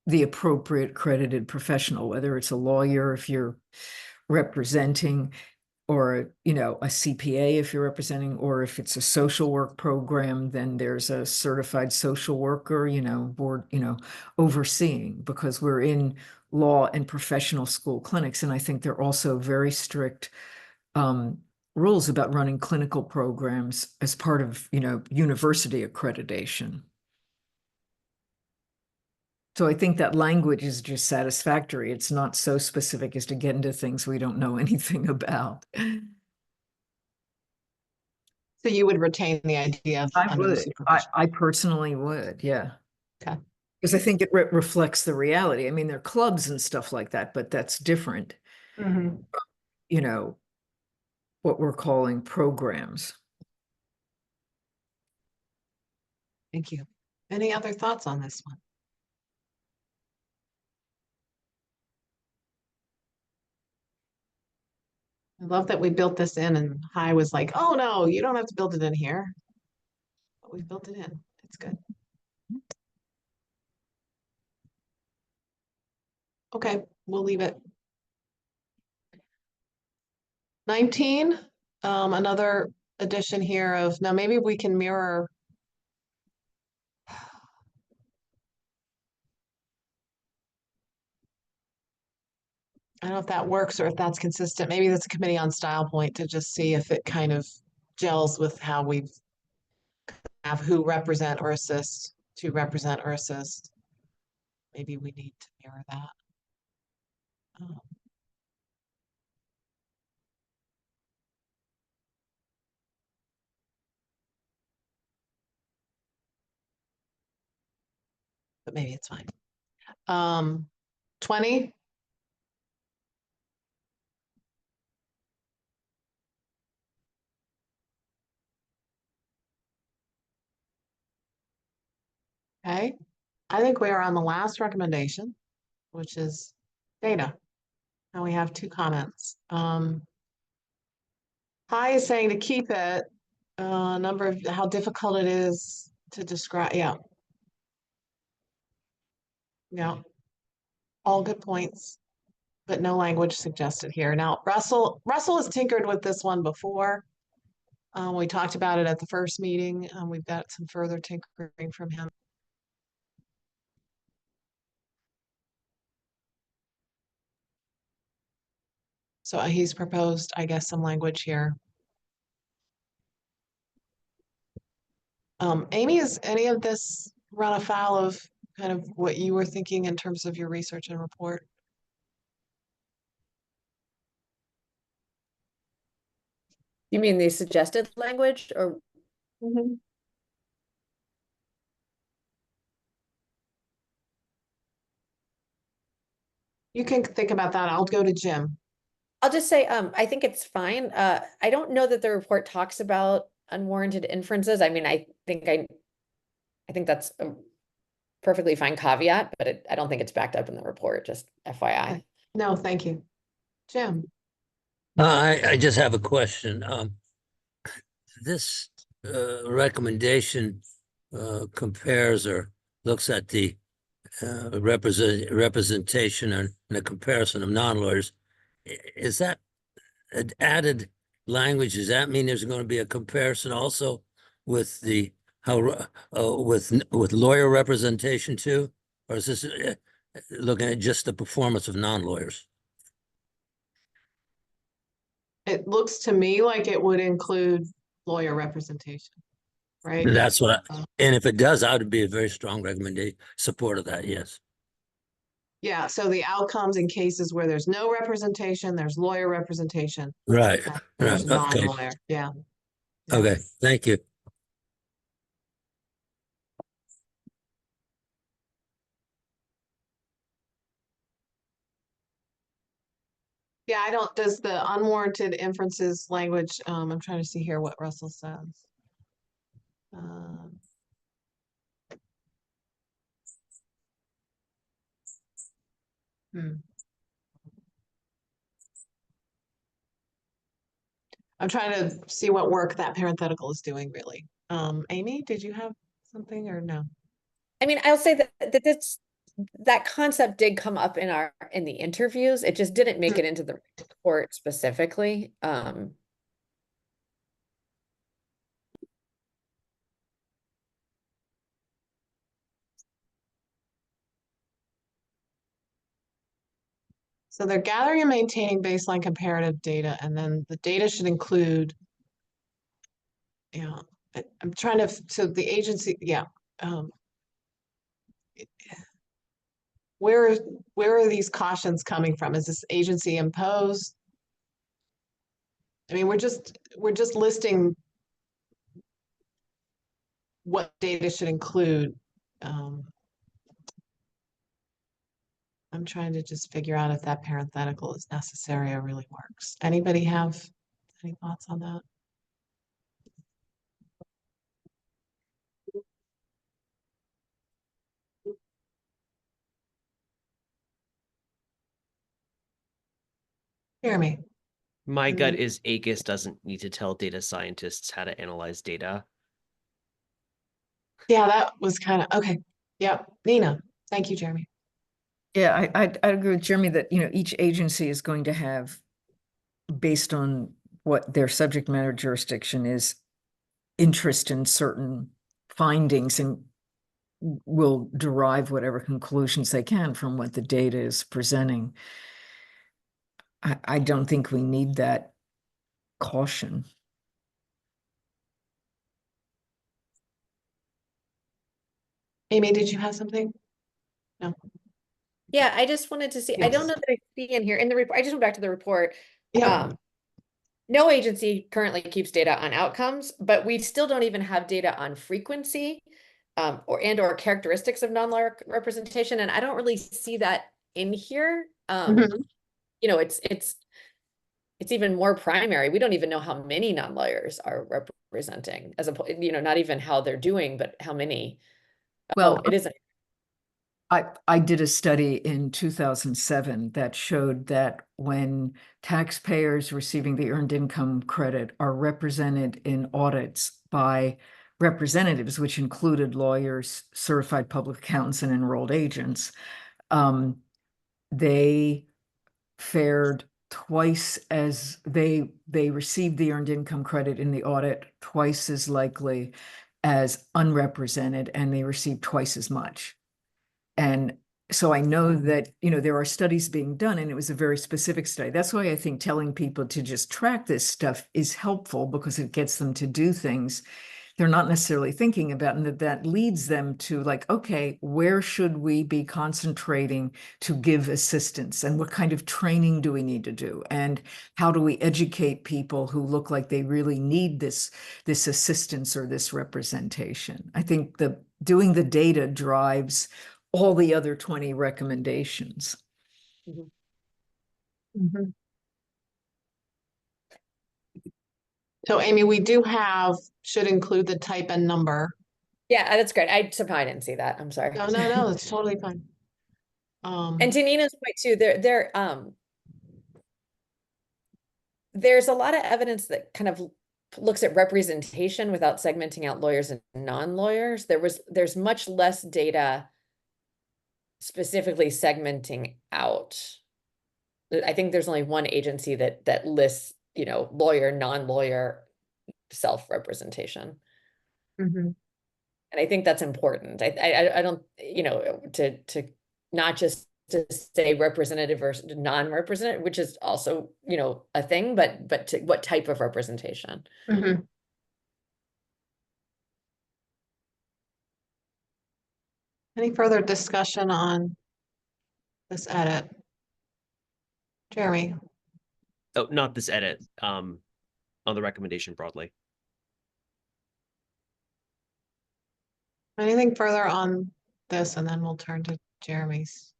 the appropriate credited professional, whether it's a lawyer if you're representing, or, you know, a CPA if you're representing, or if it's a social work program, then there's a certified social worker, you know, board, you know, overseeing, because we're in law and professional school clinics. And I think they're also very strict rules about running clinical programs as part of, you know, university accreditation. So I think that language is just satisfactory. It's not so specific as to get into things we don't know anything about. So you would retain the idea of I under the would. supervision. I personally would, yeah. Okay. Because I think it reflects the reality. I mean, there are clubs and stuff like that, but that's different, Mhm. you know, what we're calling programs. Thank you. Any other thoughts on this one? I love that we built this in and Hi was like, oh no, you don't have to build it in here. But we built it in. It's good. Okay, we'll leave it. 19, another addition here of, now maybe we can mirror. I don't know if that works or if that's consistent. Maybe that's a committee on style point to just see if it kind of gels with how we have who represent or assist, to represent or assist. Maybe we need to mirror that. But maybe it's fine. 20. Okay, I think we are on the last recommendation, which is data. And we have 2 comments. Hi is saying to keep it, number of how difficult it is to describe, yeah. Yeah. All good points, but no language suggested here. Now, Russell has tinkered with this one before. We talked about it at the first meeting. We've got some further tinkering from him. So he's proposed, I guess, some language here. Amy, is any of this run afoul of kind of what you were thinking in terms of your research and report? You mean the suggested language or? You can think about that. I'll go to Jim. I'll just say, I think it's fine. I don't know that the report talks about unwarranted inferences. I mean, I think that's a perfectly fine caveat, but I don't think it's backed up in the report, just FYI. Okay. No, thank you. Jim. I just have a question. This recommendation compares or looks at the representation and the comparison of non-lawyers. Is that an added language? Does that mean there's going to be a comparison also with the with lawyer representation too, or is this looking at just the performance of non-lawyers? It looks to me like it would include lawyer representation, right? That's what and if it does, I would be a very strong recommendation, support of that, yes. Yeah, so the outcomes in cases where there's no representation, there's lawyer representation. Right, There's right, okay, non-lawyer, yeah. okay, thank you. Yeah, I don't, does the unwarranted inferences language, I'm trying to see here what Russell says. Um, I'm trying to see what work that parenthetical is doing really. Amy, did you have something or no? I mean, I'll say that concept did come up in the interviews. It just didn't make it into the report specifically. So they're gathering and maintaining baseline comparative data, and then the data should include, I'm trying to, so the agency, where are these cautions coming from? Is this agency imposed? I mean, we're just listing what data should include. I'm trying to just figure out if that parenthetical is necessary or really works. Anybody have any thoughts on that? Jeremy. My Mm. gut is ACUS doesn't need to tell data scientists how to analyze data. Yeah, that was kind of, okay. Yep. Nina, thank you, Jeremy. Yeah, I agree with Jeremy that, each agency is going to have, based on what their subject matter jurisdiction is, interest in certain findings and will derive whatever conclusions they can from what the data is presenting. I don't think we need that caution. Amy, did you have something? No. Yeah, I just wanted to see, I don't Yes. know that I see in here, in the report, I just went back to the report. Yeah. No agency currently keeps data on outcomes, but we still don't even have data on frequency or characteristics of non-lawyer representation. And I don't really see that in here. Mhm. It's even more primary. We don't even know how many non-lawyers are representing as a, not even how they're doing, but how many. Well, Oh, it isn't. I did a study in 2007 that showed that when taxpayers receiving the earned income credit are represented in audits by representatives, which included lawyers, certified public accountants, and enrolled agents, they fared twice as they received the earned income credit in the audit twice as likely as unrepresented, and they received twice as much. And so I know that, there are studies being done, and it was a very specific study. That's why I think telling people to just track this stuff is helpful, because it gets them to do things they're not necessarily thinking about, and that leads them to, like, okay, where should we be concentrating to give assistance, and what kind of training do we need to do, and how do we educate people who look like they really need this assistance or this representation. I think doing the data drives all the other 20 recommendations. Mhm. So Amy, we do have, should include the type and number. Yeah, that's great. I somehow I didn't see that. I'm sorry. No, it's totally fine. And to Nina's point too, there's a lot of evidence that kind of looks at representation without segmenting out lawyers and non-lawyers. There's much less data specifically segmenting out. I think there's only one agency that lists, lawyer, non-lawyer, self-representation. Mhm. And I think that's important. I don't, to not just to say representative versus non-representative, which is also, a thing, but to what type of representation. Mhm. Any further discussion on this edit? Jeremy? Oh, not this edit, on the recommendation broadly. Anything further on this, and then we'll turn to Jeremy's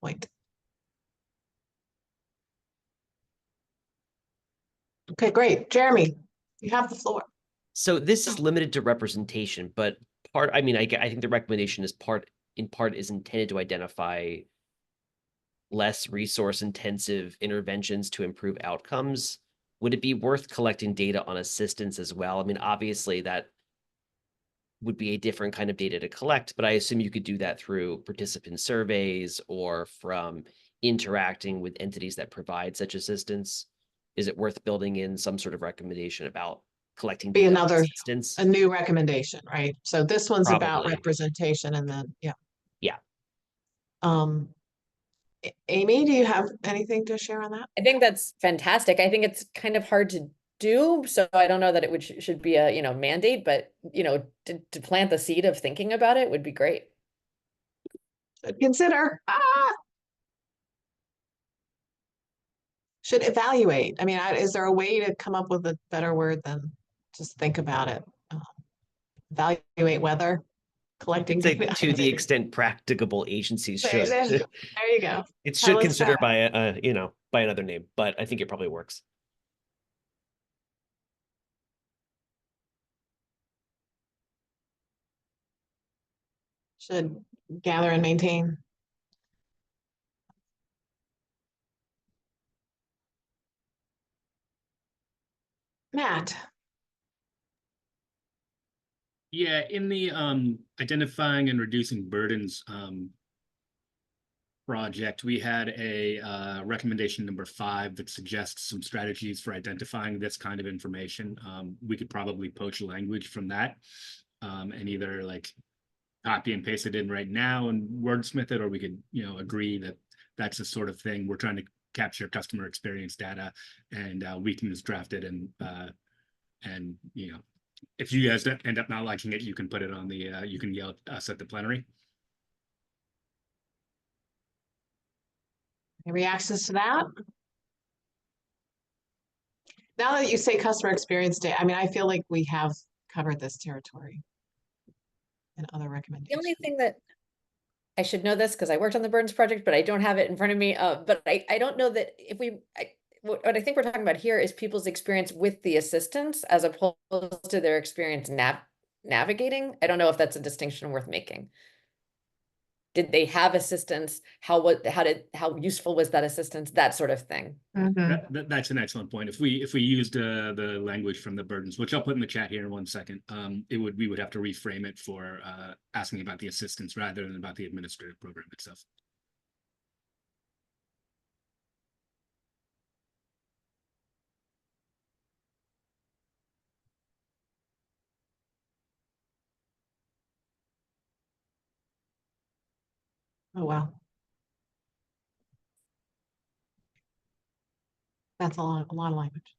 point. Okay, great. Jeremy, you have the floor. So this is limited to representation, but I think the recommendation is in part is intended to identify less resource intensive interventions to improve outcomes. Would it be worth collecting data on assistance as well? I mean, obviously that would be a different kind of data to collect, but I assume you could do that through participant surveys or from interacting with entities that provide such assistance. Is it worth building in some sort of recommendation about collecting Be data on another, assistance? a new recommendation, right? So this one's about Probably. representation, and then, yeah. Yeah. Amy, do you have anything to share on that? I think that's fantastic. I think it's kind of hard to do, so I don't know that it should be a, mandate, but, to plant the seed of thinking about it would be great. Consider. Should evaluate. I mean, is there a way to come up with a better word than just think about it? Evaluate whether collecting Say data. to the extent practicable, agencies should. There you go. It Tell should us consider that. by another name, but I think it probably works. Should gather and maintain. Matt, Yeah, in the identifying and reducing burdens project, we had a recommendation number 5 that suggests some strategies for identifying this kind of information. We could probably poach language from that and either like copy and paste it in right now and wordsmith it, or we could, agree that that's the sort of thing we're trying to capture customer experience data, and we can just draft it and if you guys end up not liking it, you can put it on the you can yell at us at the plenary. any reactions to that? Now that you say customer experience day, I mean, I feel like we have covered this territory in other The recommendations. only thing that I should know this because I worked on the Burns project, but I don't have it in front of me. But I don't know that if what I think we're talking about here is people's experience with the assistants as opposed to their experience navigating. I don't know if that's a distinction worth making. Did they have assistance? How useful was that assistance? That sort of thing. Mhm. That's an excellent point. If we used the language from the burdens, which I'll put in the chat here in 1 second, we would have to reframe it for asking about the assistance rather than about the administrative program itself. Oh, wow. That's a lot of language.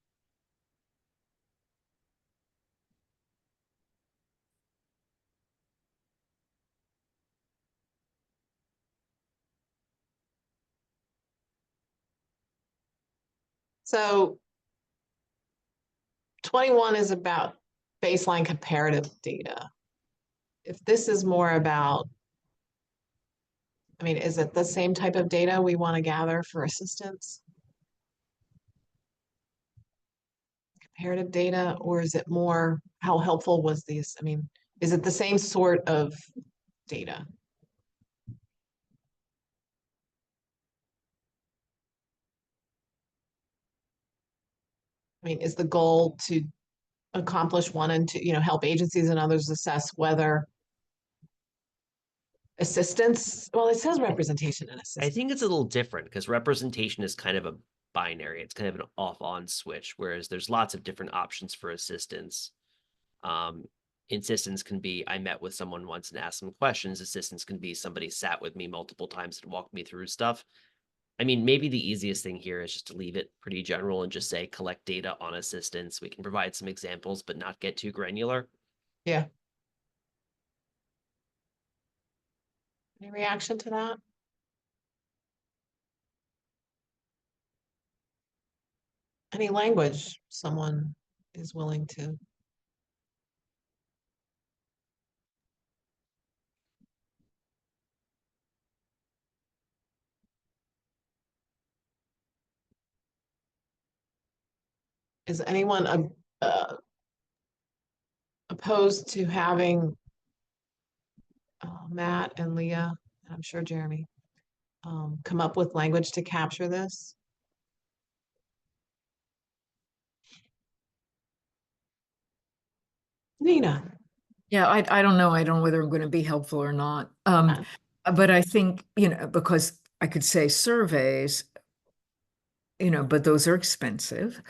So 21 is about baseline comparative data. If this is more about, I mean, is it the same type of data we want to gather for assistance? Comparative data, or is it more, how helpful was these? I mean, is it the same sort of data? I mean, is the goal to accomplish 1 and 2, help agencies and others assess whether assistance, well, it says representation and I assistance. think it's a little different because representation is kind of a binary. It's kind of an off-on switch, whereas there's lots of different options for assistance. Assistance can be, I met with someone once and asked them questions. Assistance can be somebody sat with me multiple times and walked me through stuff. I mean, maybe the easiest thing here is just to leave it pretty general and just say collect data on assistance. We can provide some examples, but not get too granular. Yeah. Any reaction to that? Any language someone is willing to? Is anyone opposed to having Matt and Leah, and I'm sure Jeremy, come up with language to capture this? Nina. Yeah, I don't know. I don't know whether I'm going to be helpful or not. But I think, because I could say surveys, but those are expensive.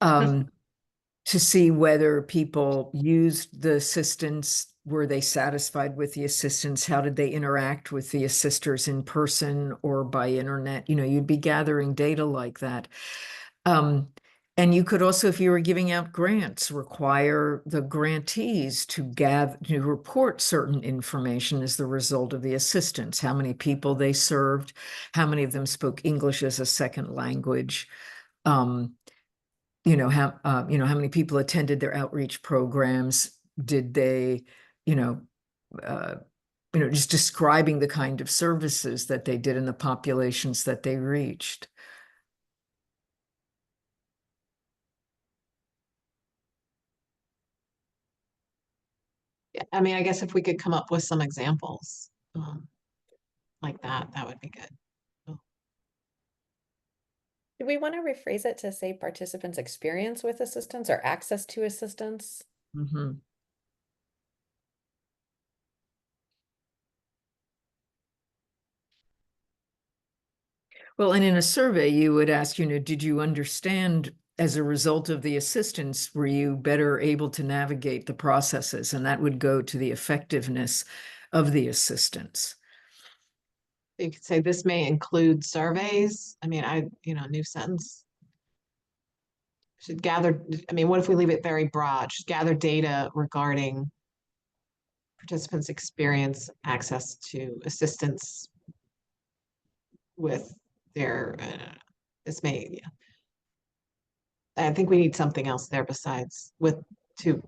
To see whether people used the assistance, were they satisfied with the assistance? How did they interact with the assisters in person or by internet? You'd be gathering data like that. And you could also, if you were giving out grants, require the grantees to report certain information as the result of the assistance, how many people they served, how many of them spoke English as a second language, how many people attended their outreach programs, did they, just describing the kind of services that they did in the populations that they reached. Yeah, I mean, I guess if we could come up with some examples like that would be good. Do we want to rephrase it to say participants' experience with assistance or access to assistance? Mhm. Well, and in a survey, you would ask, did you understand as a result of the assistance, were you better able to navigate the processes? And that would go to the effectiveness of the assistance. You could say this may include surveys. I mean, new sentence. Should gather, I mean, what if we leave it very broad? Should gather data regarding participants' experience, access to assistance with their, this may, yeah. I think we need something else there besides to.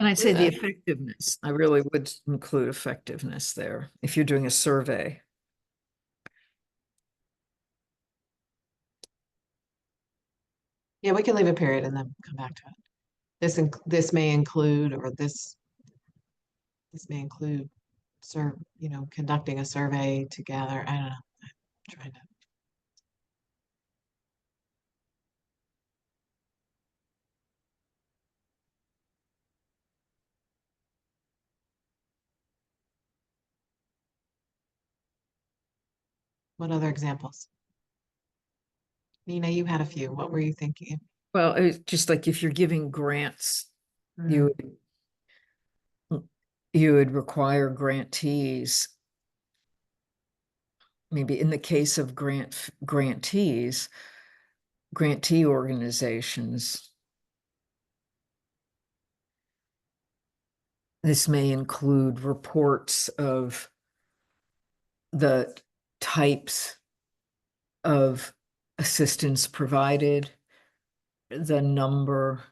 And I'd say the effectiveness. I really would include effectiveness there if you're doing a survey. Yeah, we can leave a period and then come back to it. This may include, or this may include conducting a survey to gather. I don't know. I'm trying to. What other examples? Nina, you had a few. What were you thinking? Well, it's just like if you're giving grants, you would require grantees. Maybe in the case of grantees, grantee organizations, this may include reports of the types of assistance provided, the number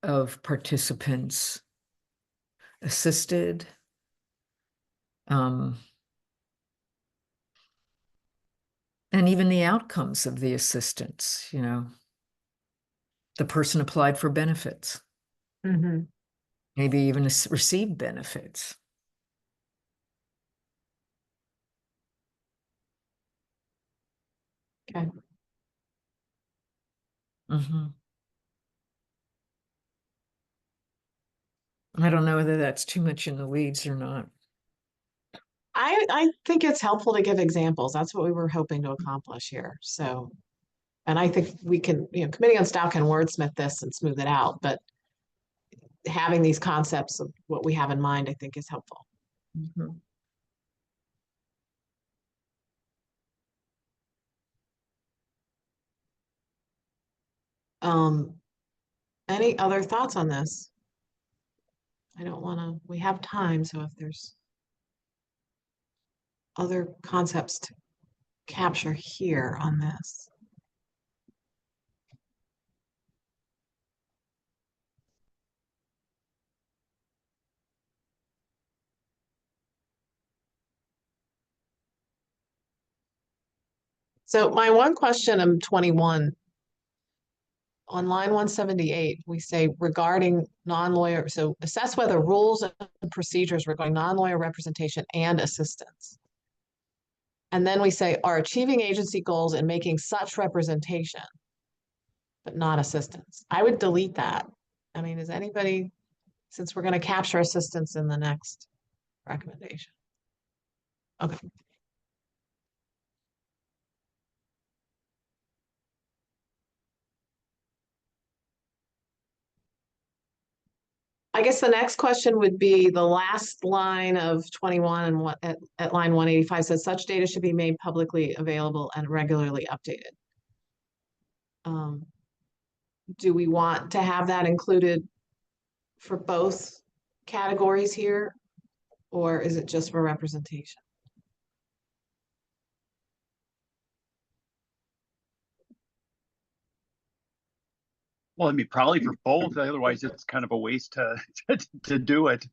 of participants assisted, and even the outcomes of the assistance, the person applied for benefits, maybe even received benefits. Okay. I don't know whether that's too much in the weeds or not. I think it's helpful to give examples. That's what we were hoping to accomplish here. So, and I think we can, Committee on Staff can wordsmith this and smooth it out, but having these concepts of what we have in mind, I think is helpful. Any other thoughts on this? I don't want to, we have time, so if there's other concepts to capture here on this. So my one question, I'm 21. On line 178, we say regarding non-lawyer, so assess whether rules and procedures regarding non-lawyer representation and assistance. And then we say are achieving agency goals and making such representation, but not assistance. I would delete that. I mean, is anybody, since we're going to capture assistance in the next recommendation. Okay. I guess the next question would be the last line of 21 and what at line 185 says such data should be made publicly available and regularly updated. Do we want to have that included for both categories here, or is it just for representation? Well, I mean, probably for both, otherwise it's kind of a waste to do it.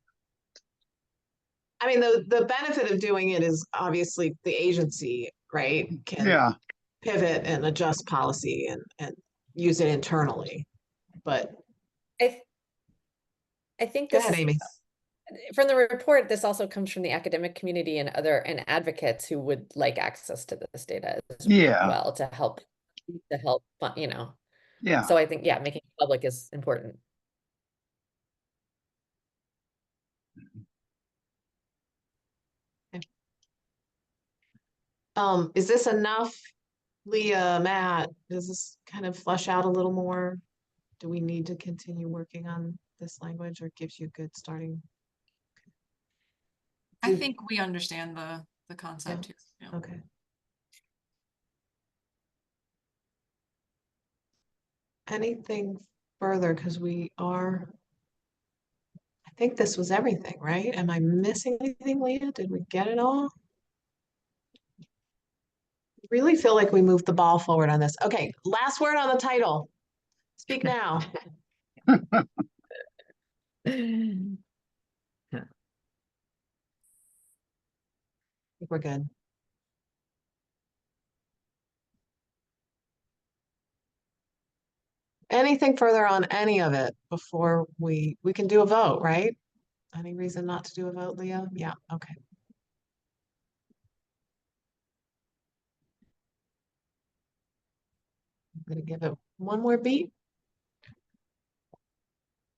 I mean, the benefit of doing it is obviously the agency, right? Can pivot and adjust policy and use it internally. But I think go this ahead, Amy. From the report, this also comes from the academic community and advocates who would like access to this data as well to help to help, you know. Yeah. So I think, yeah, making it public is important. Is this enough, Leah, Matt? Does this kind of flesh out a little more? Do we need to continue working on this language, or it gives you a good starting? I think we understand the concept here. Yeah. Okay. Anything further? Because we are, I think this was everything, right? Am I missing anything, Leah? Did we get it all? Really feel like we moved the ball forward on this. Okay, last word on the title. Speak now. I think we're good. Anything further on any of it before we can do a vote, right? Any reason not to do a vote, Leah? Yeah, okay. I'm gonna give it one more beat.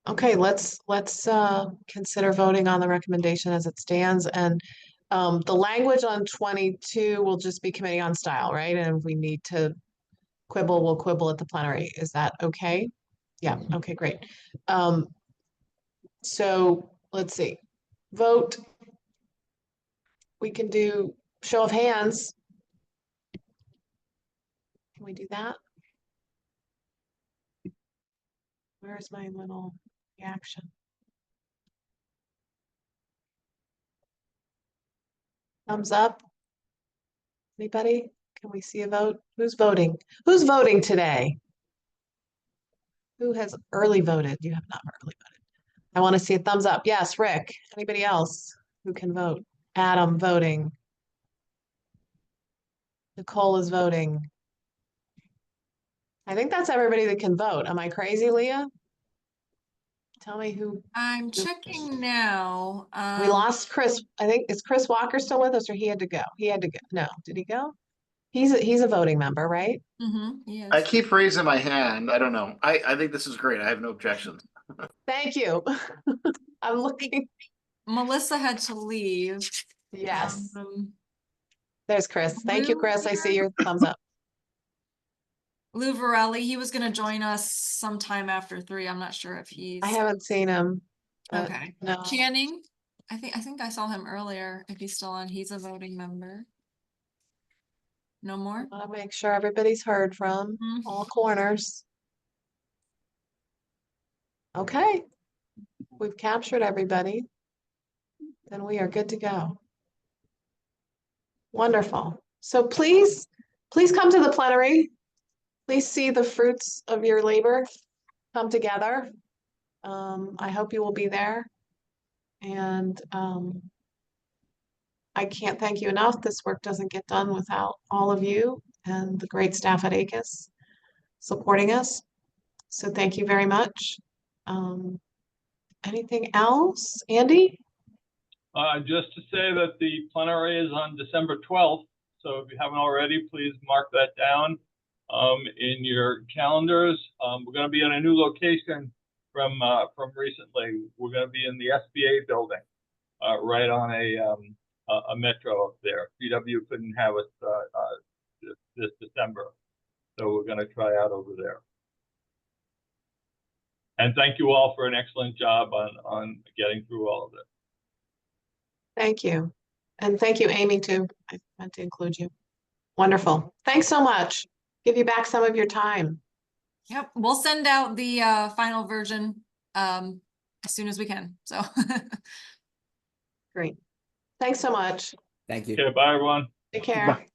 Okay, let's consider voting on the recommendation as it stands, and the language on 22 will just be committee on style, right? And if we need to quibble, we'll quibble at the plenary. Is that okay? Yeah, okay, great. So let's see. Vote. We can do show of hands. Can we do that? Where's my little reaction? Thumbs up? Anybody? Can we see a vote? Who's voting? Who's voting today? Who has early voted? You have not early voted. I want to see a thumbs up. Yes, Rick. Anybody else who can vote? Adam voting. Nicole is voting. I think that's everybody that can vote. Am I crazy, Leah? Tell me who. I'm checking now. We lost Chris. I think, is Chris Walker still with us, or he had to go? He had to go. No, did he go? He's a voting member, right? Yes. I keep raising my hand. I don't know. I think this is great. I have no objections. Thank you. I'm looking. Melissa had to leave. Yes. There's Chris. Thank you, Chris. I see your thumbs up. Lou Varelli, he was gonna join us sometime after 3. I'm not sure if he's. I haven't seen him. Okay. No. Channing, I think I saw him earlier. If he's still on, he's a voting member. No more? I want to make sure everybody's heard from all corners. Okay. We've captured everybody. Then we are good to go. Wonderful. So please come to the plenary. Please see the fruits of your labor come together. I hope you will be there. And I can't thank you enough. This work doesn't get done without all of you and the great staff at ACUS supporting us. So thank you very much. Anything else, Andy? Just to say that the plenary is on December 12th. So if you haven't already, please mark that down in your calendars. We're going to be in a new location from recently. We're going to be in the SBA building, right on a metro up there. VW couldn't have us this December, so we're going to try out over there. And thank you all for an excellent job on getting through all of this. Thank you. And thank you, Amy, too. I meant to include you. Wonderful. Thanks so much. Give you back some of your time. Yep, we'll send out the final version as soon as we can. So Great. Thanks so much. Thank you. Okay, bye everyone. Take care. Bye.